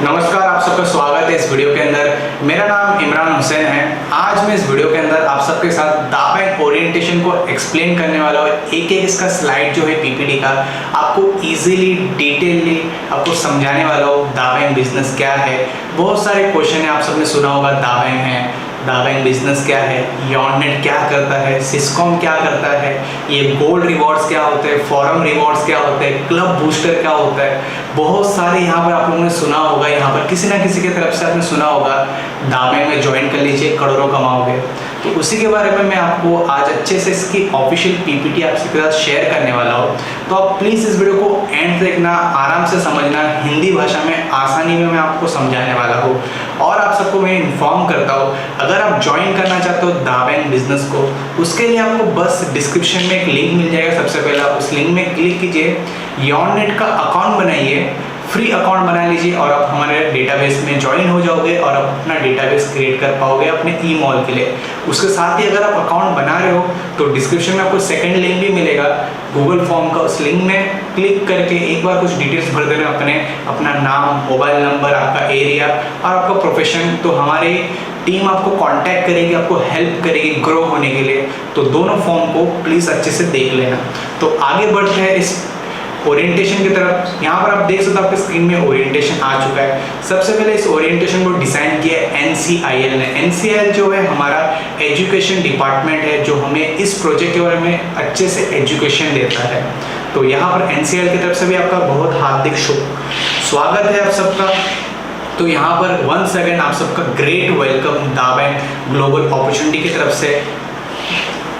नमस्कार, आप सबका स्वागत है इस वीडियो के अंदर। मेरा नाम इमरान हुसैन है। आज मैं इस वीडियो के अंदर आप सबके साथ दाबैंक ओरिएंटेशन को एक्सप्लेन करने वाला हूँ। एक एक इसका स्लाइड जो है पीपीटी का आपको इजीली डिटेलली आपको समझाने वाला हूँ। दाबैंक बिजनेस क्या है, बहुत सारे क्वेश्चन है, आप सबने सुना होगा दाबैंक है, दाबैंक बिजनेस क्या है, यॉननेट क्या करता है, सिस्कॉम क्या करता है, ये गोल्ड रिवॉर्ड्स क्या होते हैं, फॉरम रिवॉर्ड्स क्या होते हैं, क्लब बूस्टर क्या होता है, बहुत सारे यहाँ पर आप लोगों ने सुना होगा। यहाँ पर किसी ना किसी की तरफ से आपने सुना होगा दाबैंक में ज्वाइन कर लीजिए, करोड़ों कमाओगे। तो उसी के बारे में मैं आपको आज अच्छे से इसकी ऑफिशियल पीपीटी आपके साथ शेयर करने वाला हूँ। तो आप प्लीज़ इस वीडियो को एंड तक देखना, आराम से समझना, हिंदी भाषा में आसानी में मैं आपको समझाने वाला हूँ। और आप सबको मैं इन्फॉर्म करता हूँ, अगर आप ज्वाइन करना चाहते हो दाबैंक बिजनेस को, उसके लिए आपको बस डिस्क्रिप्शन में एक लिंक मिल जाएगा। सबसे पहले आप उस लिंक में क्लिक कीजिए, यॉननेट का अकाउंट बनाइए, फ्री अकाउंट बना लीजिए और आप हमारे डेटाबेस में ज्वाइन हो जाओगे और आप अपना डेटाबेस क्रिएट कर पाओगे अपने ईमेल के लिए। उसके साथ ही अगर आप अकाउंट बना रहे हो तो डिस्क्रिप्शन में आपको सेकंड लिंक भी मिलेगा गूगल फॉर्म का। उस लिंक में क्लिक करके एक बार कुछ डिटेल्स भर देना, अपना नाम, मोबाइल नंबर, आपका एरिया और आपका प्रोफेशन। तो हमारी टीम आपको कांटेक्ट करेगी, आपको हेल्प करेगी ग्रो होने के लिए। तो दोनों फॉर्म को प्लीज़ अच्छे से देख लेना। तो आगे बढ़ते हैं इस ओरिएंटेशन की तरफ। यहाँ पर आप देख सकते हो आपके स्क्रीन में ओरिएंटेशन आ चुका है। सबसे पहले इस ओरिएंटेशन को डिज़ाइन किया है NCIL ने। NCIL जो है हमारा एजुकेशन डिपार्टमेंट है, जो हमें इस प्रोजेक्ट के बारे में अच्छे से एजुकेशन देता है। तो यहाँ पर NCIL की तरफ से भी आपका बहुत हार्दिक स्वागत है आप सबका। तो यहाँ पर वंस अगेन आप सबका ग्रेट वेलकम दाबैंक ग्लोबल अपॉर्चुनिटी की तरफ से।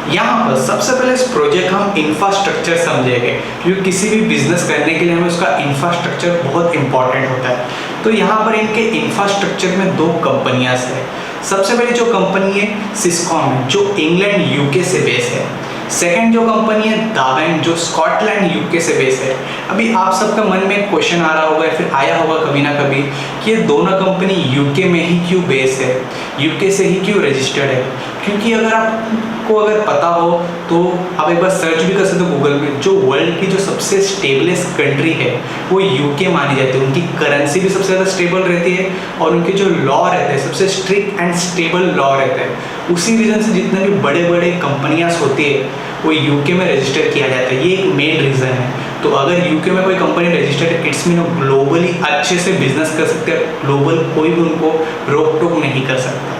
यहाँ पर सबसे पहले इस प्रोजेक्ट हम इंफ्रास्ट्रक्चर समझेंगे, क्योंकि किसी भी बिजनेस करने के लिए हमें उसका इंफ्रास्ट्रक्चर बहुत इंपॉर्टेंट होता है। तो यहाँ पर इनके इंफ्रास्ट्रक्चर में दो कंपनियां हैं। सबसे पहले जो कंपनी है सिस्कॉम है, जो इंग्लैंड UK से बेस है। सेकंड जो कंपनी है दाबैंक, जो स्कॉटलैंड UK से बेस है। अभी आप सबका मन में क्वेश्चन आ रहा होगा या फिर आया होगा कभी ना कभी कि ये दोनों कंपनी UK में ही क्यों बेस है, UK से ही क्यों रजिस्टर्ड है। क्योंकि अगर पता हो तो आप एक बार सर्च भी कर सकते हो गूगल में, जो वर्ल्ड की जो सबसे स्टेबलेस्ट कंट्री है वो UK मानी जाती है। उनकी करेंसी भी सबसे ज़्यादा स्टेबल रहती है और उनके जो लॉ रहते हैं सबसे स्ट्रिक्ट एंड स्टेबल लॉ रहते हैं। उसी रीज़न से जितने भी बड़े बड़े कंपनियां होती है वो UK में रजिस्टर किया जाता है। ये एक मेन रीज़न है। तो अगर UK में कोई कंपनी रजिस्टर्ड है, इट्स मीन ग्लोबली अच्छे से बिजनेस कर सकते हैं, ग्लोबल कोई भी उनको रोक टोक नहीं कर सकता।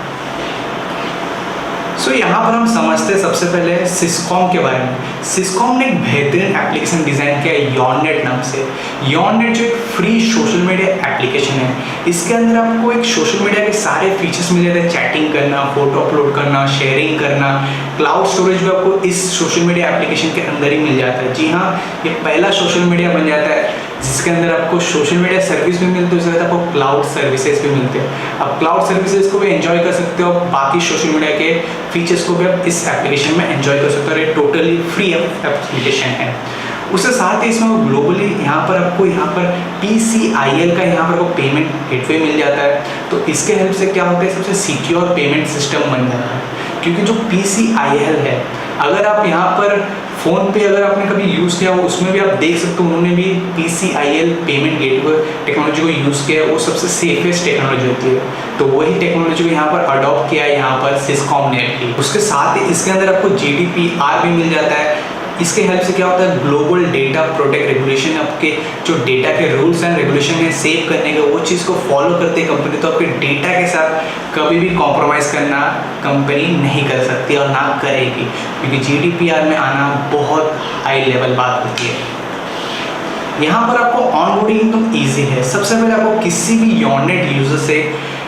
सो यहाँ पर हम समझते हैं सबसे पहले सिस्कॉम के बारे में। सिस्कॉम ने एक बेहतरीन एप्लीकेशन डिज़ाइन किया है यॉननेट नाम से। यॉननेट जो एक फ्री सोशल मीडिया एप्लीकेशन है, इसके अंदर आपको एक सोशल मीडिया के सारे फीचर्स मिल जाते हैं। चैटिंग करना, फोटो अपलोड करना, शेयरिंग करना, क्लाउड स्टोरेज भी आपको इस सोशल मीडिया एप्लीकेशन के अंदर ही मिल जाता है। जी हाँ, ये पहला सोशल मीडिया बन जाता है जिसके अंदर आपको सोशल मीडिया सर्विस भी मिलती है, उसके साथ आपको क्लाउड सर्विसेज भी मिलते हैं। आप क्लाउड सर्विसेज को भी एंजॉय कर सकते हो, बाकी सोशल मीडिया के फीचर्स को भी आप इस एप्लीकेशन में एंजॉय कर सकते हो। ये टोटली फ्री एप्लीकेशन है। उसके साथ ही इसमें ग्लोबली यहाँ पर PCIL का यहाँ पर आपको पेमेंट गेटवे मिल जाता है। तो इसके हेल्प से क्या होता है, सबसे सिक्योर पेमेंट सिस्टम बन जाता है। क्योंकि जो PCIL है, अगर आप यहाँ पर फ़ोन पे अगर आपने कभी यूज़ किया हो, उसमें भी आप देख सकते हो उन्होंने भी PCIL पेमेंट गेटवे टेक्नोलॉजी को यूज़ किया है। वो सबसे सेफेस्ट टेक्नोलॉजी होती है। तो वही टेक्नोलॉजी को यहाँ पर अडॉप्ट किया है यहाँ पर सिस्कॉम ने भी। उसके साथ ही इसके अंदर आपको GDPR भी मिल जाता है। इसके हेल्प से क्या होता है, ग्लोबल डेटा प्रोटेक्ट रेगुलेशन, आपके जो डेटा के रूल्स एंड रेगुलेशन है सेव करने के, वो चीज़ को फॉलो करते हैं कंपनी। तो आपके डेटा के साथ कभी भी कॉम्प्रोमाइज़ करना कंपनी नहीं कर सकती और ना करेगी, क्योंकि GDPR में आना बहुत हाई लेवल बात होती है। यहाँ पर आपको ऑनबोर्डिंग तो ईजी है। सबसे पहले आपको किसी भी यॉननेट यूजर से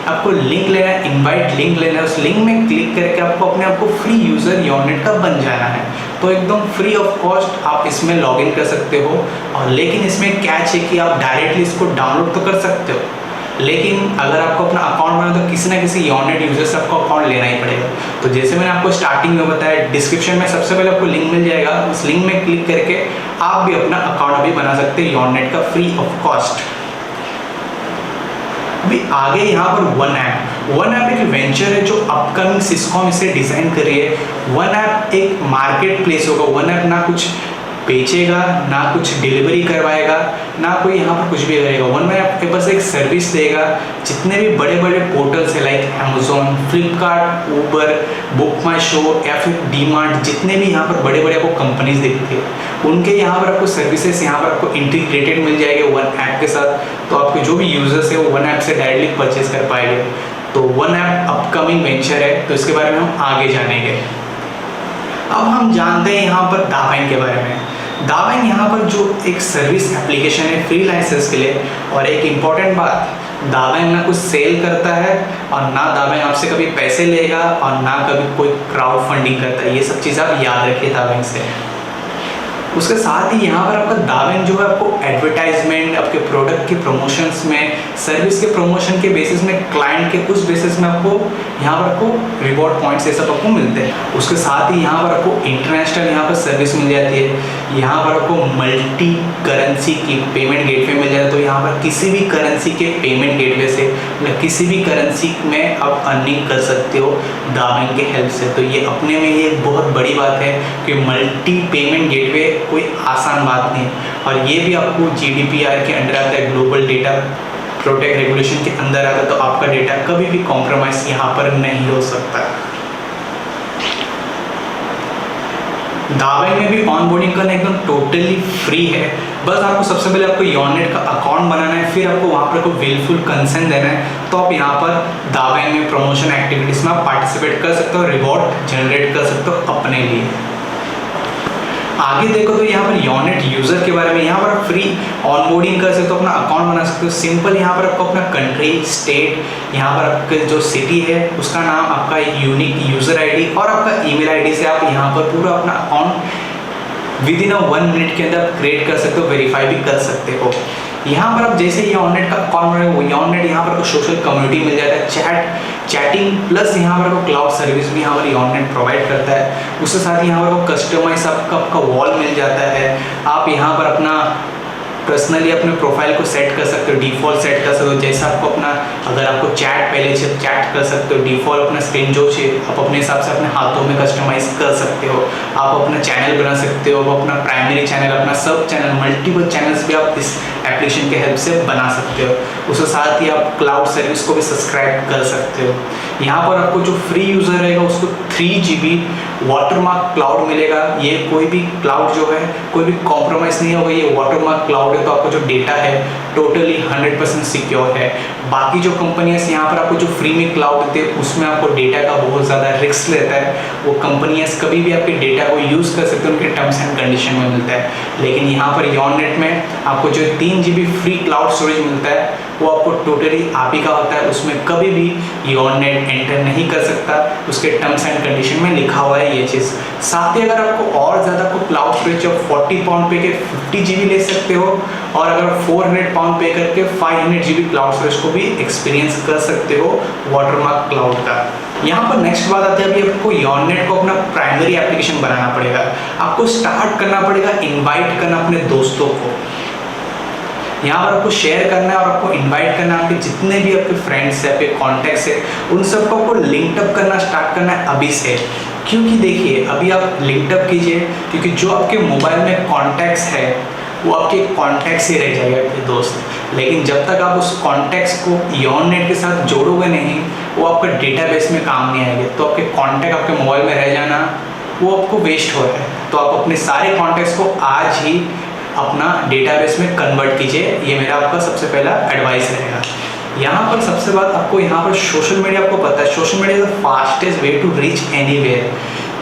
आपको लिंक लेना है, इनवाइट लिंक लेना है। उस लिंक में क्लिक करके आपको अपने आप को फ्री यूज़र यॉननेट का बन जाना है। तो एकदम फ्री ऑफ कॉस्ट आप इसमें लॉगिन कर सकते हो। और लेकिन इसमें कैच है कि आप डायरेक्टली इसको डाउनलोड तो कर सकते हो, लेकिन अगर आपको अपना अकाउंट बनाना तो किसी ना किसी यॉननेट यूजर से आपको अकाउंट लेना ही पड़ेगा। तो जैसे मैंने आपको स्टार्टिंग में बताया, डिस्क्रिप्शन में सबसे पहले आपको लिंक मिल जाएगा। उस लिंक में क्लिक करके आप भी अपना अकाउंट भी बना सकते हैं यॉननेट का फ्री ऑफ कॉस्ट। अभी आगे यहाँ पर वन ऐप एक वेंचर है जो अपकमिंग सिस्कॉम इसे डिज़ाइन कर रही है। वन ऐप एक मार्केट प्लेस होगा। वन ऐप ना कुछ बेचेगा, ना कुछ डिलीवरी करवाएगा, ना कोई यहाँ पर कुछ भी करेगा। वन मैन आपके पास एक सर्विस देगा। जितने भी बड़े बड़े पोर्टल्स है like Amazon, Flipkart, Uber, Book My Show या फिर डीमार्ट, जितने भी यहाँ पर बड़े बड़े आपको कंपनीज दिखती है उनके यहाँ पर आपको सर्विसेज यहाँ पर आपको इंटीग्रेटेड मिल जाएगी वन ऐप के साथ। तो आपके जो भी यूजर्स है वो वन ऐप से डायरेक्टली परचेज कर पाएंगे। तो वन ऐप अपकमिंग वेंचर है, तो इसके बारे में हम आगे जानेंगे। अब हम जानते हैं यहाँ पर दावैन के बारे में। दावैन यहाँ पर जो एक सर्विस एप्लीकेशन है फ्रीलांसर्स के लिए, और एक इम्पॉर्टेंट बात, दावैन ना कुछ सेल करता है और ना दावैन आपसे कभी पैसे लेगा और ना कभी कोई क्राउड फंडिंग करता है। ये सब चीज़ आप याद रखिए दावैन से। उसके साथ ही यहाँ पर आपका दावैन जो है आपको एडवर्टाइजमेंट, आपके प्रोडक्ट के प्रमोशंस में, सर्विस के प्रमोशन के बेसिस में, क्लाइंट के उस बेसिस में आपको यहाँ पर आपको रिवॉर्ड पॉइंट्स ये सब आपको मिलते हैं। उसके साथ ही यहाँ पर आपको इंटरनेशनल यहाँ पर सर्विस मिल जाती है। यहाँ पर आपको मल्टी करेंसी की पेमेंट गेटवे मिल जाता है। तो यहाँ पर किसी भी करेंसी के पेमेंट गेटवे से मतलब किसी भी करेंसी में आप अर्निंग कर सकते हो दावैन के हेल्प से। तो ये अपने में ये एक बहुत बड़ी बात है कि मल्टी पेमेंट गेटवे कोई आसान बात नहीं है। और ये भी आपको GDPR के अंडर आता है, ग्लोबल डेटा प्रोटेक्ट रेगुलेशन के अंदर आता है। तो आपका डेटा कभी भी कॉम्प्रोमाइज यहाँ पर नहीं हो सकता। दावैन में भी ऑनबोर्डिंग करना एकदम टोटली फ्री है। बस आपको सबसे पहले आपको योनेट का अकाउंट बनाना है, फिर आपको वहाँ पर कोई विलफुल कंसेंट देना है। तो आप यहाँ पर दावैन में प्रमोशन एक्टिविटीज में आप पार्टिसिपेट कर सकते हो, रिवॉर्ड जनरेट कर सकते हो अपने लिए। आगे देखो तो यहाँ पर योनेट यूजर के बारे में, यहाँ पर आप फ्री ऑनबोर्डिंग कर सकते हो, अपना अकाउंट बना सकते हो। सिंपल यहाँ पर आपको अपना कंट्री, स्टेट, यहाँ पर आपके जो सिटी है उसका नाम, आपका यूनिक यूजर आईडी और आपका ईमेल आईडी से आप यहाँ पर पूरा अपना अकाउंट विद इन 1 मिनट के अंदर क्रिएट कर सकते हो, वेरीफाई भी कर सकते हो। यहाँ पर आप जैसे योनेट का अकाउंट बनाएंगे, योनेट यहाँ पर सोशल कम्युनिटी मिल जाता है, चैटिंग प्लस यहाँ पर आपको क्लाउड सर्विस भी यहाँ पर योनेट प्रोवाइड करता है। उसके साथ ही यहाँ पर आपको कस्टमाइज आपका वॉल मिल जाता है। आप यहाँ पर अपना पर्सनली अपने प्रोफाइल को सेट कर सकते हो, डिफ़ॉल्ट सेट कर सकते हो। जैसा आपको अपना, अगर आपको चैट पहले से चैट कर सकते हो, डिफ़ॉल्ट अपना स्क्रीन जो चाहिए आप अपने हिसाब से अपने हाथों में कस्टमाइज कर सकते हो। आप अपना चैनल बना सकते हो, अपना प्राइमरी चैनल, अपना सब चैनल, मल्टीपल चैनल्स भी आप इस एप्लीकेशन के हेल्प से बना सकते हो। उसके साथ ही आप क्लाउड सर्विस को भी सब्सक्राइब कर सकते हो। यहाँ पर आपको जो फ्री यूज़र रहेगा उसको 3 GB वाटरमार्क क्लाउड मिलेगा। ये कोई भी क्लाउड जो है कोई भी कॉम्प्रोमाइज़ नहीं होगा, ये वाटरमार्क क्लाउड है। तो आपका जो डेटा है टोटली 100% सिक्योर है। बाकी जो कंपनियां यहाँ पर आपको जो फ्री में क्लाउड देते हैं उसमें आपको डेटा का बहुत ज़्यादा रिस्क लेता है। वो कंपनियां कभी भी आपके डेटा को यूज़ कर सकते हैं, उनके टर्म्स एंड कंडीशन में मिलता है। लेकिन यहाँ पर योनेट में आपको जो 3 GB फ्री क्लाउड स्टोरेज मिलता है वो आपको टोटली आप ही का होता है। उसमें कभी भी योनेट एंटर नहीं कर सकता, उसके टर्म्स एंड कंडीशन में लिखा हुआ है ये चीज़। साथ ही अगर आपको और ज़्यादा को क्लाउड स्टोरेज 40 पाउंड पे के 50 GB ले सकते हो, और अगर 400 पाउंड पे करके 500 GB क्लाउड स्टोरेज को भी एक्सपीरियंस कर सकते हो वाटरमार्क क्लाउड का। यहाँ पर नेक्स्ट बात आती है, अभी आपको योनेट को अपना प्राइमरी एप्लीकेशन बनाना पड़ेगा। आपको स्टार्ट करना पड़ेगा इनवाइट करना अपने दोस्तों को, यहाँ पर आपको शेयर करना है और आपको इनवाइट करना है आपके जितने भी आपके फ्रेंड्स है, आपके कॉन्टैक्ट्स है, उन सबको आपको लिंकअप करना स्टार्ट करना है अभी से। क्योंकि देखिए अभी आप लिंकअप कीजिए, क्योंकि जो आपके मोबाइल में कॉन्टैक्ट्स है वो आपके कॉन्टैक्ट्स ही रह जाएगा आपके दोस्त। लेकिन जब तक आप उस कॉन्टैक्ट्स को योनेट के साथ जोड़ोगे नहीं, वो आपका डेटाबेस में काम नहीं आएंगे। तो आपके कॉन्टैक्ट आपके मोबाइल में रह जाना वो आपको वेस्ट हो रहा है। तो आप अपने सारे कॉन्टैक्ट्स को आज ही अपना डेटाबेस में कन्वर्ट कीजिए, ये मेरा आपका सबसे पहला एडवाइस रहेगा। यहाँ पर सबसे बात आपको यहाँ पर सोशल मीडिया, आपको पता है social media is the fastest way to reach anywhere.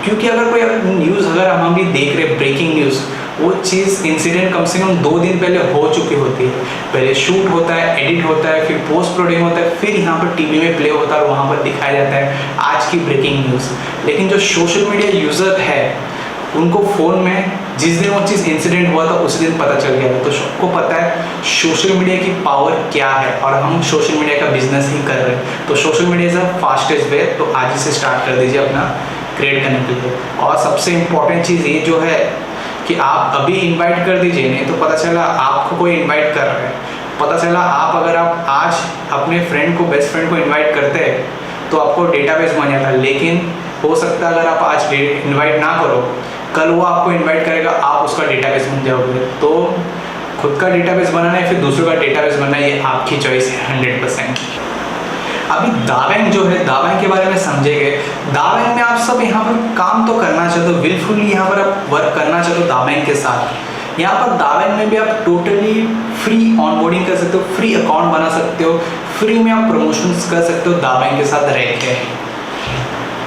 क्योंकि अगर कोई न्यूज़ अगर हम भी देख रहे ब्रेकिंग न्यूज़, वो चीज़ इंसिडेंट कम से कम 2 दिन पहले हो चुकी होती है। पहले शूट होता है, एडिट होता है, फिर पोस्ट प्रोडक्शन होता है, फिर यहाँ पर टीवी में प्ले होता है और वहाँ पर दिखाया जाता है आज की ब्रेकिंग न्यूज़। लेकिन जो सोशल मीडिया यूज़र है उनको फ़ोन में जिस दिन वो चीज़ इंसिडेंट हुआ था उस दिन पता चल गया। तो सबको पता है सोशल मीडिया की पावर क्या है, और हम सोशल मीडिया का बिजनेस ही कर रहे हैं। तो social media is the fastest वे, तो आज ही से स्टार्ट कर दीजिए अपना क्रिएट करने के लिए। और सबसे इम्पॉर्टेंट चीज़ ये जो है कि आप अभी इन्वाइट कर दीजिए, नहीं तो पता चला आपको कोई इन्वाइट कर रहा है, पता चला आप अगर आप आज अपने फ्रेंड को, बेस्ट फ्रेंड को इन्वाइट करते हैं तो आपको डेटाबेस बन जाता है। लेकिन हो सकता है अगर आप आज इन्वाइट ना करो कल वो आपको इनवाइट करेगा, आप उसका डेटाबेस बन जाओगे। तो खुद का डेटाबेस बनाना है फिर दूसरों का डेटाबेस बनाना है, ये आपकी चॉइस है 100%। अभी दावैंग जो है, दावैंग के बारे में समझेंगे। दावैंग में आप सब यहाँ पर काम तो करना चाहते हो, विलफुली यहाँ पर आप वर्क करना चाहते हो दावैंग के साथ। यहाँ पर दावैंग में भी आप टोटली फ्री ऑनबोर्डिंग कर सकते हो, फ्री अकाउंट बना सकते हो, फ्री में आप प्रमोशंस कर सकते हो दावैंग के साथ रह के।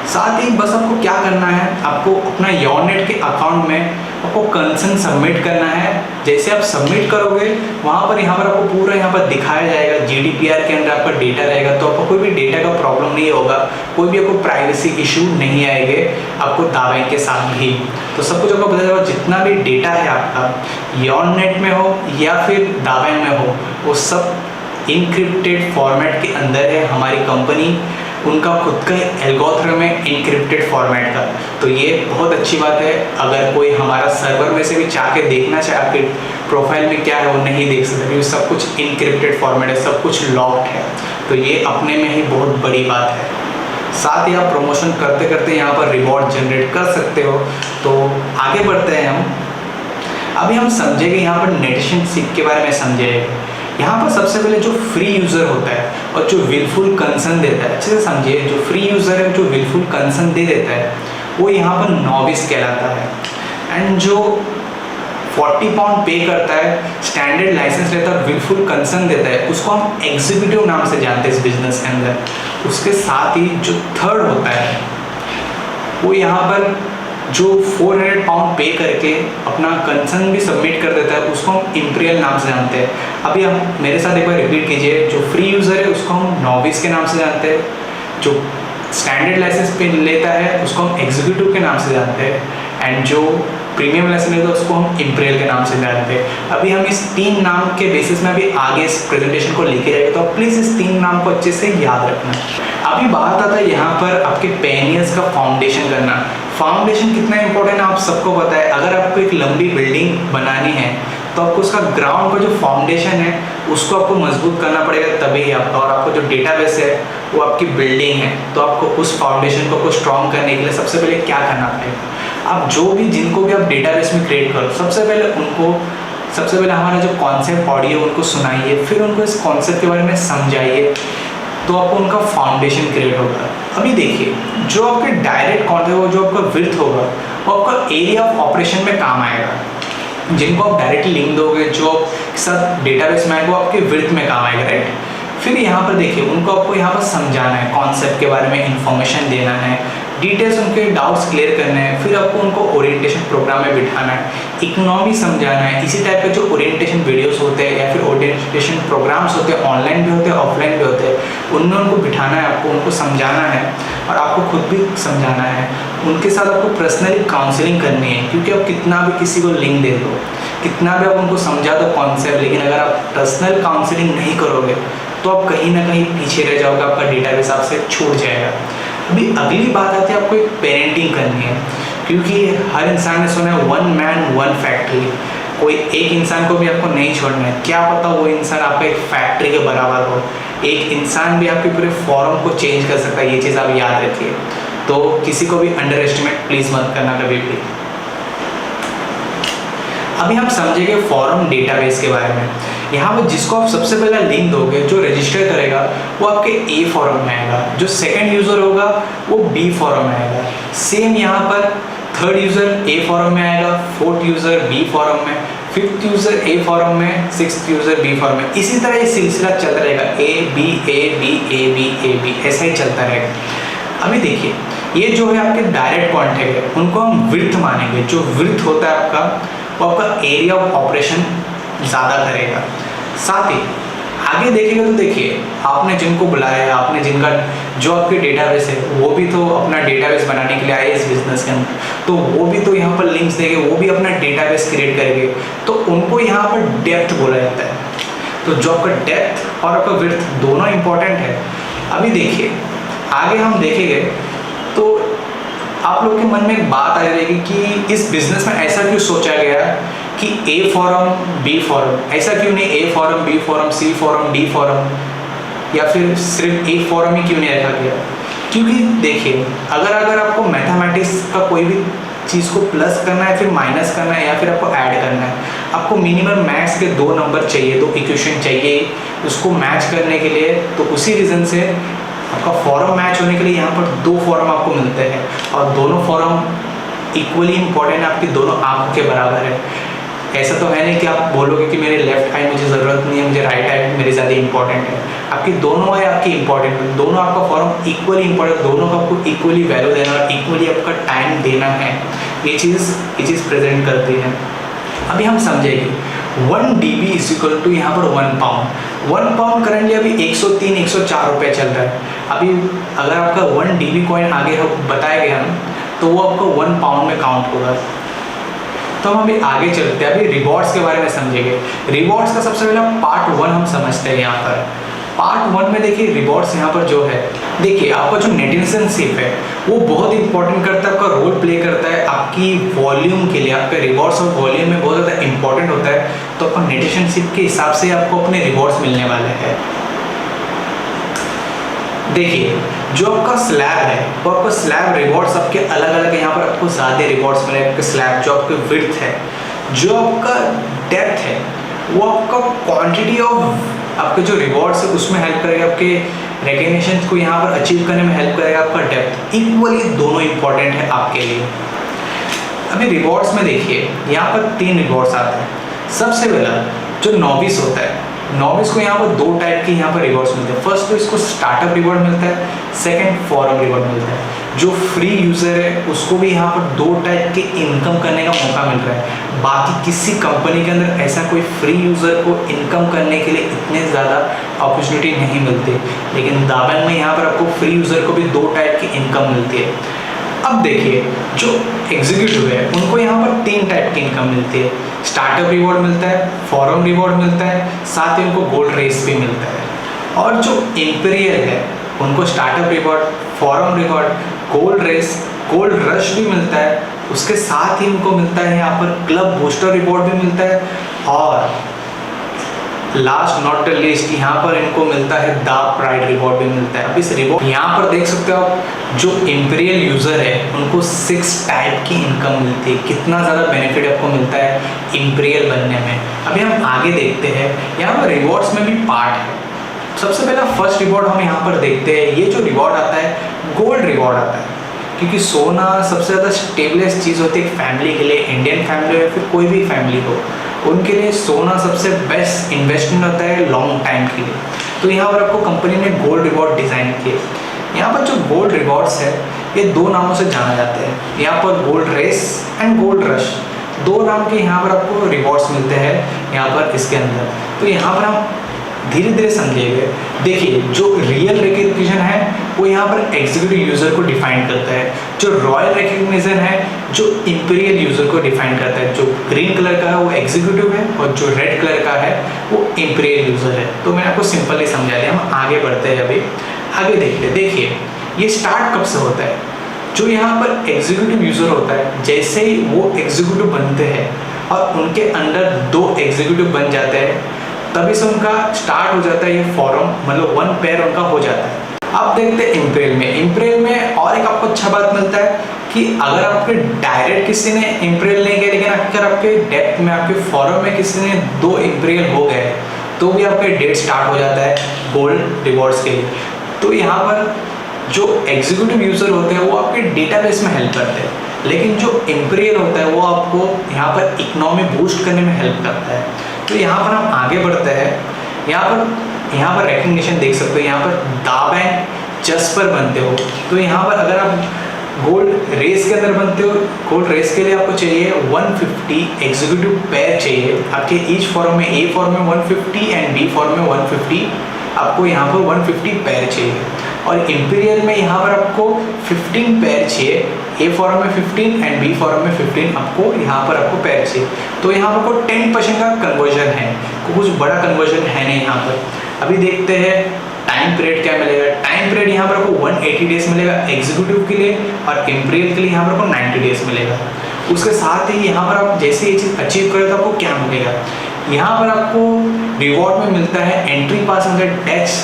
साथ ही बस आपको क्या करना है, आपको अपना योरनेट के अकाउंट में आपको कंसर्न सबमिट करना है। जैसे आप सबमिट करोगे वहाँ पर आपको पूरा यहाँ पर दिखाया जाएगा, GDPR के अंदर आपका डेटा रहेगा, तो आपको कोई भी डेटा का प्रॉब्लम नहीं होगा, कोई भी आपको प्राइवेसी इशू नहीं आएंगे आपको दावैंग के साथ भी। तो सब कुछ आपको पता चलेगा, जितना भी डेटा है आपका योरनेट में हो या फिर दावैंग में हो, वो सब इनक्रिप्टेड फॉर्मेट के अंदर है। हमारी कंपनी उनका खुद का एल्गोरिथम है इनक्रिप्टेड फॉर्मेट का, तो ये बहुत अच्छी बात है। अगर कोई हमारा सर्वर में से भी चाह के देखना चाहे आपके प्रोफाइल में क्या है, वो नहीं देख सकते क्योंकि सब कुछ इनक्रिप्टेड फॉर्मेट है, सब कुछ लॉक्ड है। तो ये अपने में ही बहुत बड़ी बात है। साथ ही आप प्रमोशन करते करते यहाँ पर रिवॉर्ड जनरेट कर सकते हो। तो आगे बढ़ते हैं हम। अभी हम समझेंगे यहाँ पर नेटिशनशिप के बारे में समझेंगे। यहाँ पर सबसे पहले जो फ्री यूज़र होता है और जो विलफुल कंसर्न देता है, अच्छे से समझिए, जो फ्री यूज़र है जो विलफुल कंसर्न दे देता है वो यहाँ पर नॉविस कहलाता है। एंड जो 40 पाउंड पे करता है, स्टैंडर्ड लाइसेंस लेता है और विलफुल कंसर्न देता है, उसको हम एग्जीक्यूटिव नाम से जानते हैं इस बिजनेस के अंदर। उसके साथ ही जो थर्ड होता है वो यहाँ पर जो 400 पाउंड पे करके अपना कंसर्न भी सबमिट कर देता है, उसको हम इम्पीरियल नाम से जानते हैं। अभी हम मेरे साथ एक बार रिपीट कीजिए, जो फ्री यूज़र है उसको हम नॉविस के नाम से जानते हैं, जो स्टैंडर्ड लाइसेंस पे लेता है उसको हम एग्जीक्यूटिव के नाम से जानते हैं, एंड जो प्रीमियम लाइसेंस लेता है उसको हम इम्पीरियल के नाम से जानते हैं। अभी हम इस 3 नाम के बेसिस में अभी आगे इस प्रेजेंटेशन को लेके जाएंगे, तो प्लीज़ इस 3 नाम को अच्छे से याद रखना। अभी बात आता है यहाँ पर आपके पेनियर्स का फाउंडेशन करना। फाउंडेशन कितना इंपॉर्टेंट है आप सबको पता है। अगर आपको एक लंबी बिल्डिंग बनानी है तो आपको उसका ग्राउंड का जो फाउंडेशन है उसको आपको मजबूत करना पड़ेगा, तभी आपका, और आपको जो डेटाबेस है वो आपकी बिल्डिंग है, तो आपको उस फाउंडेशन को स्ट्रॉन्ग करने के लिए सबसे पहले क्या करना पड़ेगा, आप जो भी जिनको भी आप डेटाबेस में क्रिएट करो सबसे पहले हमारा जो कॉन्सेप्ट ऑडियो उनको सुनाइए, फिर उनको इस कॉन्सेप्ट के बारे में समझाइए, तो आपको उनका फाउंडेशन क्रिएट होगा। अभी देखिए, जो आपके डायरेक्ट कॉन्टेंट होगा, जो आपका विर्थ होगा, वो आपका एरिया ऑफ ऑपरेशन में काम आएगा। जिनको आप डायरेक्टली लिंक दोगे, जो आपके साथ डेटाबेस में आएगा, वो आपके विर्थ में काम आएगा, राइट। फिर यहाँ पर देखिए, उनको आपको यहाँ पर समझाना है, कॉन्सेप्ट के बारे में इंफॉर्मेशन देना है, डिटेल्स उनके डाउट्स क्लियर करने हैं, फिर आपको उनको ओरिएंटेशन प्रोग्राम में बिठाना है, इकोनॉमी समझाना है। इसी टाइप के जो ओरिएंटेशन वीडियोस होते हैं या फिर ओरिएंटेशन प्रोग्राम्स होते हैं, ऑनलाइन भी होते हैं ऑफलाइन भी होते हैं, उनमें उनको बिठाना है, आपको उनको समझाना है और आपको खुद भी समझाना है। उनके साथ आपको पर्सनली काउंसलिंग करनी है, क्योंकि आप कितना भी किसी को लिंक दे दो, कितना भी आप उनको समझा दो कॉन्सेप्ट, लेकिन अगर आप पर्सनल काउंसलिंग नहीं करोगे तो आप कहीं ना कहीं पीछे रह जाओगे, आपका डेटाबेस आपसे छूट जाएगा। अभी अगली बात आती है, आपको एक पेरेंटिंग करनी है, क्योंकि हर इंसान ने सुना है 1 मैन 1 फैक्ट्री। कोई एक इंसान को भी आपको नहीं छोड़ना है, क्या पता वो इंसान आपका एक फैक्ट्री के बराबर हो। एक इंसान भी आपके पूरे फॉर्म को चेंज कर सकता है, ये चीज़ आप याद रखिए। तो किसी को भी अंडर एस्टिमेट प्लीज़ मत करना कभी भी। अभी हम समझेंगे फॉर्म डेटाबेस के बारे में। यहाँ पर जिसको आप सबसे पहला लिंक दोगे, जो रजिस्टर करेगा वो आपके ए फॉर्म में आएगा, जो सेकंड यूज़र होगा वो बी फॉर्म में आएगा, सेम यहाँ पर थर्ड यूज़र ए फॉर्म में आएगा, फोर्थ यूज़र बी फॉर्म में, फिफ्थ यूज़र ए फॉर्म में, सिक्स्थ यूज़र बी फॉर्म में। इसी तरह ये सिलसिला चलता रहेगा, ए बी ए बी ऐसा ही चलता रहेगा। अभी देखिए, ये जो है आपके डायरेक्ट कॉन्टैक्ट है, उनको हम विर्थ मानेंगे। जो विर्थ होता है आपका, वो आपका एरिया ऑफ ऑपरेशन ज़्यादा करेगा। साथ ही आगे देखेगा तो देखिए, आपने जिनको बुलाया है, आपने जिनका जो आपके डेटाबेस है, वो भी तो अपना डेटाबेस बनाने के लिए आए इस बिजनेस के अंदर, तो वो भी तो यहाँ पर लिंक्स देंगे, वो भी अपना डेटाबेस क्रिएट करेंगे, तो उनको यहाँ पर डेप्थ बोला जाता है। तो जो आपका डेप्थ और आपका विड्थ दोनों इंपॉर्टेंट है। अभी देखिए, आगे हम देखेंगे तो आप लोग के मन में एक बात आ जाएगी कि इस बिजनेस में ऐसा क्यों सोचा गया कि ए फॉरम बी फॉरम, ऐसा क्यों नहीं ए फॉरम बी फॉरम सी फॉरम डी फॉरम, या फिर सिर्फ ए फॉरम ही क्यों नहीं रखा गया। क्योंकि देखिए, अगर आपको मैथमेटिक्स का कोई भी चीज़ को प्लस करना है, फिर माइनस करना है, या फिर आपको ऐड करना है। आपको मिनिमम मैथ्स के 2 नंबर चाहिए, 2 इक्वेशन चाहिए उसको मैच करने के लिए। तो उसी रीज़न से आपका फॉर्म मैच होने के लिए यहाँ पर 2 फॉर्म आपको मिलते हैं, और दोनों फॉर्म इक्वली इंपॉर्टेंट है, आपकी दोनों आंखों के बराबर है। ऐसा तो है नहीं कि आप बोलोगे कि मेरे लेफ्ट आई मुझे ज़रूरत नहीं है, मुझे राइट आई मेरी ज़्यादा इंपॉर्टेंट है। आपकी दोनों आई आपकी इंपॉर्टेंट है, दोनों आपका फॉर्म इक्वली इंपॉर्टेंट, दोनों को आपको इक्वली वैल्यू देना और इक्वली आपका टाइम देना है। ये चीज़ प्रेजेंट करती है। अभी हम समझेंगे 1 dB इज इक्वल टू यहाँ पर 1 पाउंड। 1 पाउंड करंटली अभी 103-104 रुपये चल रहा है। अभी अगर आपका 1 dB कॉइन आगे बताया गया ना, तो वो आपको 1 पाउंड में काउंट होगा। तो हम अभी आगे चलते हैं, अभी रिवॉर्ड्स के बारे में समझेंगे। रिवॉर्ड्स का सबसे पहला पार्ट 1 हम समझते हैं। यहाँ पर पार्ट 1 में देखिए रिवॉर्ड्स यहाँ पर जो है, देखिए आपका जो नेट रिलेशनशिप है वो बहुत इंपॉर्टेंट करता है, आपका रोल प्ले करता है आपकी वॉल्यूम के लिए। आपका रिवॉर्ड्स और वॉल्यूम में बहुत ज़्यादा इंपॉर्टेंट होता है। तो आपका नेट रिलेशनशिप के हिसाब से आपको अपने रिवॉर्ड्स मिलने वाले हैं। देखिए जो आपका स्लैब है वो आपका स्लैब रिवॉर्ड्स आपके अलग अलग है। यहाँ पर आपको ज़्यादा रिवॉर्ड्स मिले आपके स्लैब। जो आपके विड्थ है, जो आपका डेप्थ है, वो आपका क्वांटिटी ऑफ आपके जो रिवॉर्ड्स है उसमें हेल्प करेगा, आपके रिकग्निशन को यहाँ पर अचीव करने में हेल्प करेगा। आपका डेप्थ इक्वली दोनों इंपॉर्टेंट है आपके लिए। अभी रिवॉर्ड्स में देखिए यहाँ पर 3 रिवॉर्ड्स आते हैं। सबसे पहला जो नॉविस होता है, नॉविस को यहाँ पर 2 टाइप के यहाँ पर रिवॉर्ड्स मिलते हैं। फर्स्ट तो इसको स्टार्टअप रिवॉर्ड मिलता है, सेकंड फॉरम रिवॉर्ड मिलता है। जो फ्री यूज़र है उसको भी यहाँ पर 2 टाइप के इनकम करने का मौका मिल रहा है। बाकी किसी कंपनी के अंदर ऐसा कोई फ्री यूज़र को इनकम करने के लिए इतने ज़्यादा अपॉर्चुनिटी नहीं मिलती, लेकिन दाबैंक में यहाँ पर आपको फ्री यूज़र को भी 2 टाइप की इनकम मिलती है। अब देखिए जो एग्जीक्यूटिव है उनको यहाँ पर 3 टाइप की इनकम मिलती है। स्टार्टअप रिवॉर्ड मिलता है, फॉरम रिवॉर्ड मिलता है, साथ ही उनको गोल्ड रेस भी मिलता है। और जो इंपीरियल है उनको startup reward, forum reward, gold race, gold rush भी मिलता है। उसके साथ ही उनको मिलता है यहाँ पर क्लब बूस्टर रिवॉर्ड भी मिलता है, और लास्ट नॉट द लीस्ट यहाँ पर इनको मिलता है द प्राइड रिवॉर्ड भी मिलता है। अब इस रिवॉर्ड यहाँ पर देख सकते हो आप, जो इंपीरियल यूज़र है उनको 6 टाइप की इनकम मिलती है। कितना ज़्यादा बेनिफिट आपको मिलता है इंपीरियल बनने में। अभी हम आगे देखते हैं, यहाँ पर रिवॉर्ड्स में भी पार्ट है। सबसे पहला फर्स्ट रिवॉर्ड हम यहाँ पर देखते हैं। ये जो रिवॉर्ड आता है गोल्ड रिवॉर्ड आता है, क्योंकि सोना सबसे ज़्यादा स्टेबलेस्ट चीज़ होती है फैमिली के लिए। इंडियन फैमिली हो या फिर कोई भी फैमिली हो, उनके लिए सोना सबसे बेस्ट इन्वेस्टमेंट होता है लॉन्ग टाइम के लिए। तो यहाँ पर आपको कंपनी ने गोल्ड रिवॉर्ड डिज़ाइन किए। यहाँ पर जो गोल्ड रिवॉर्ड्स है ये 2 नामों से जाना जाते हैं। यहाँ पर gold race and gold rush, 2 नाम के यहाँ पर आपको रिवॉर्ड्स मिलते हैं यहाँ पर इसके अंदर। तो यहाँ पर हम धीरे धीरे समझिएगा। देखिए जो रियल रिकग्निशन है वो यहाँ पर एग्जीक्यूटिव यूज़र को डिफाइन करता है। जो रॉयल रिकग्निशन है जो इंपीरियल यूज़र को डिफाइन करता है। जो ग्रीन कलर का है वो एग्जीक्यूटिव है, और जो रेड कलर का है वो इंपीरियल यूज़र है। तो मैंने आपको सिंपली समझा दिया। हम आगे बढ़ते हैं, अभी आगे देखते हैं। देखिए ये स्टार्ट कब से होता है। जो यहाँ पर एग्जीक्यूटिव यूज़र होता है, जैसे ही वो एग्जीक्यूटिव बनते हैं और उनके अंडर 2 एग्जीक्यूटिव बन जाते हैं, तभी से उनका स्टार्ट हो जाता है ये फॉर्म, मतलब 1 पेयर उनका हो जाता है। अब देखते हैं इंपीरियल में। इंपीरियल में और एक आपको अच्छा बात मिलता है कि अगर आपके डायरेक्ट किसी ने इंपीरियल नहीं किया, लेकिन अगर आपके डेप्थ में आपके फॉर्म में किसी ने 2 इंपीरियल हो गए, तो भी आपका डेट स्टार्ट हो जाता है गोल्ड रिवॉर्ड्स के लिए। तो यहाँ पर जो एग्जीक्यूटिव यूज़र होते हैं वो आपके डेटाबेस में हेल्प करते हैं, लेकिन जो इंपीरियल होता है वो आपको यहाँ पर इकोनॉमी बूस्ट करने में हेल्प करता है। तो यहाँ पर हम आगे बढ़ते हैं। यहाँ पर रिकग्निशन देख सकते हो। यहाँ पर दाबैंक जस्ट पर बनते हो, तो यहाँ पर अगर आप गोल्ड रेस के अंदर बनते हो, गोल्ड रेस के लिए आपको चाहिए 150 एग्जीक्यूटिव पेयर चाहिए। आपके ईच फॉर्म में, ए फॉर्म में 150 एंड बी फॉर्म में 150, आपको यहाँ पर 150 पेयर चाहिए। और इंपीरियल में यहाँ पर आपको 15 पेयर चाहिए। ए फॉर्म में 15 एंड बी फॉर्म में 15 आपको यहाँ पर आपको पेयर चाहिए। तो यहाँ पर आपको 10% का कन्वर्जन है, कुछ बड़ा कन्वर्जन है नहीं यहाँ पर। अभी देखते हैं टाइम पीरियड क्या मिलेगा। टाइम पीरियड यहाँ पर आपको 180 डेज मिलेगा एग्जीक्यूटिव के लिए, और इंपीरियल के लिए यहाँ पर आपको 90 डेज मिलेगा। उसके साथ ही यहाँ पर आप जैसे ये चीज़ अचीव करें तो आपको क्या मिलेगा, यहाँ पर आपको रिवॉर्ड में मिलता है एंट्री पास अंडर टैक्स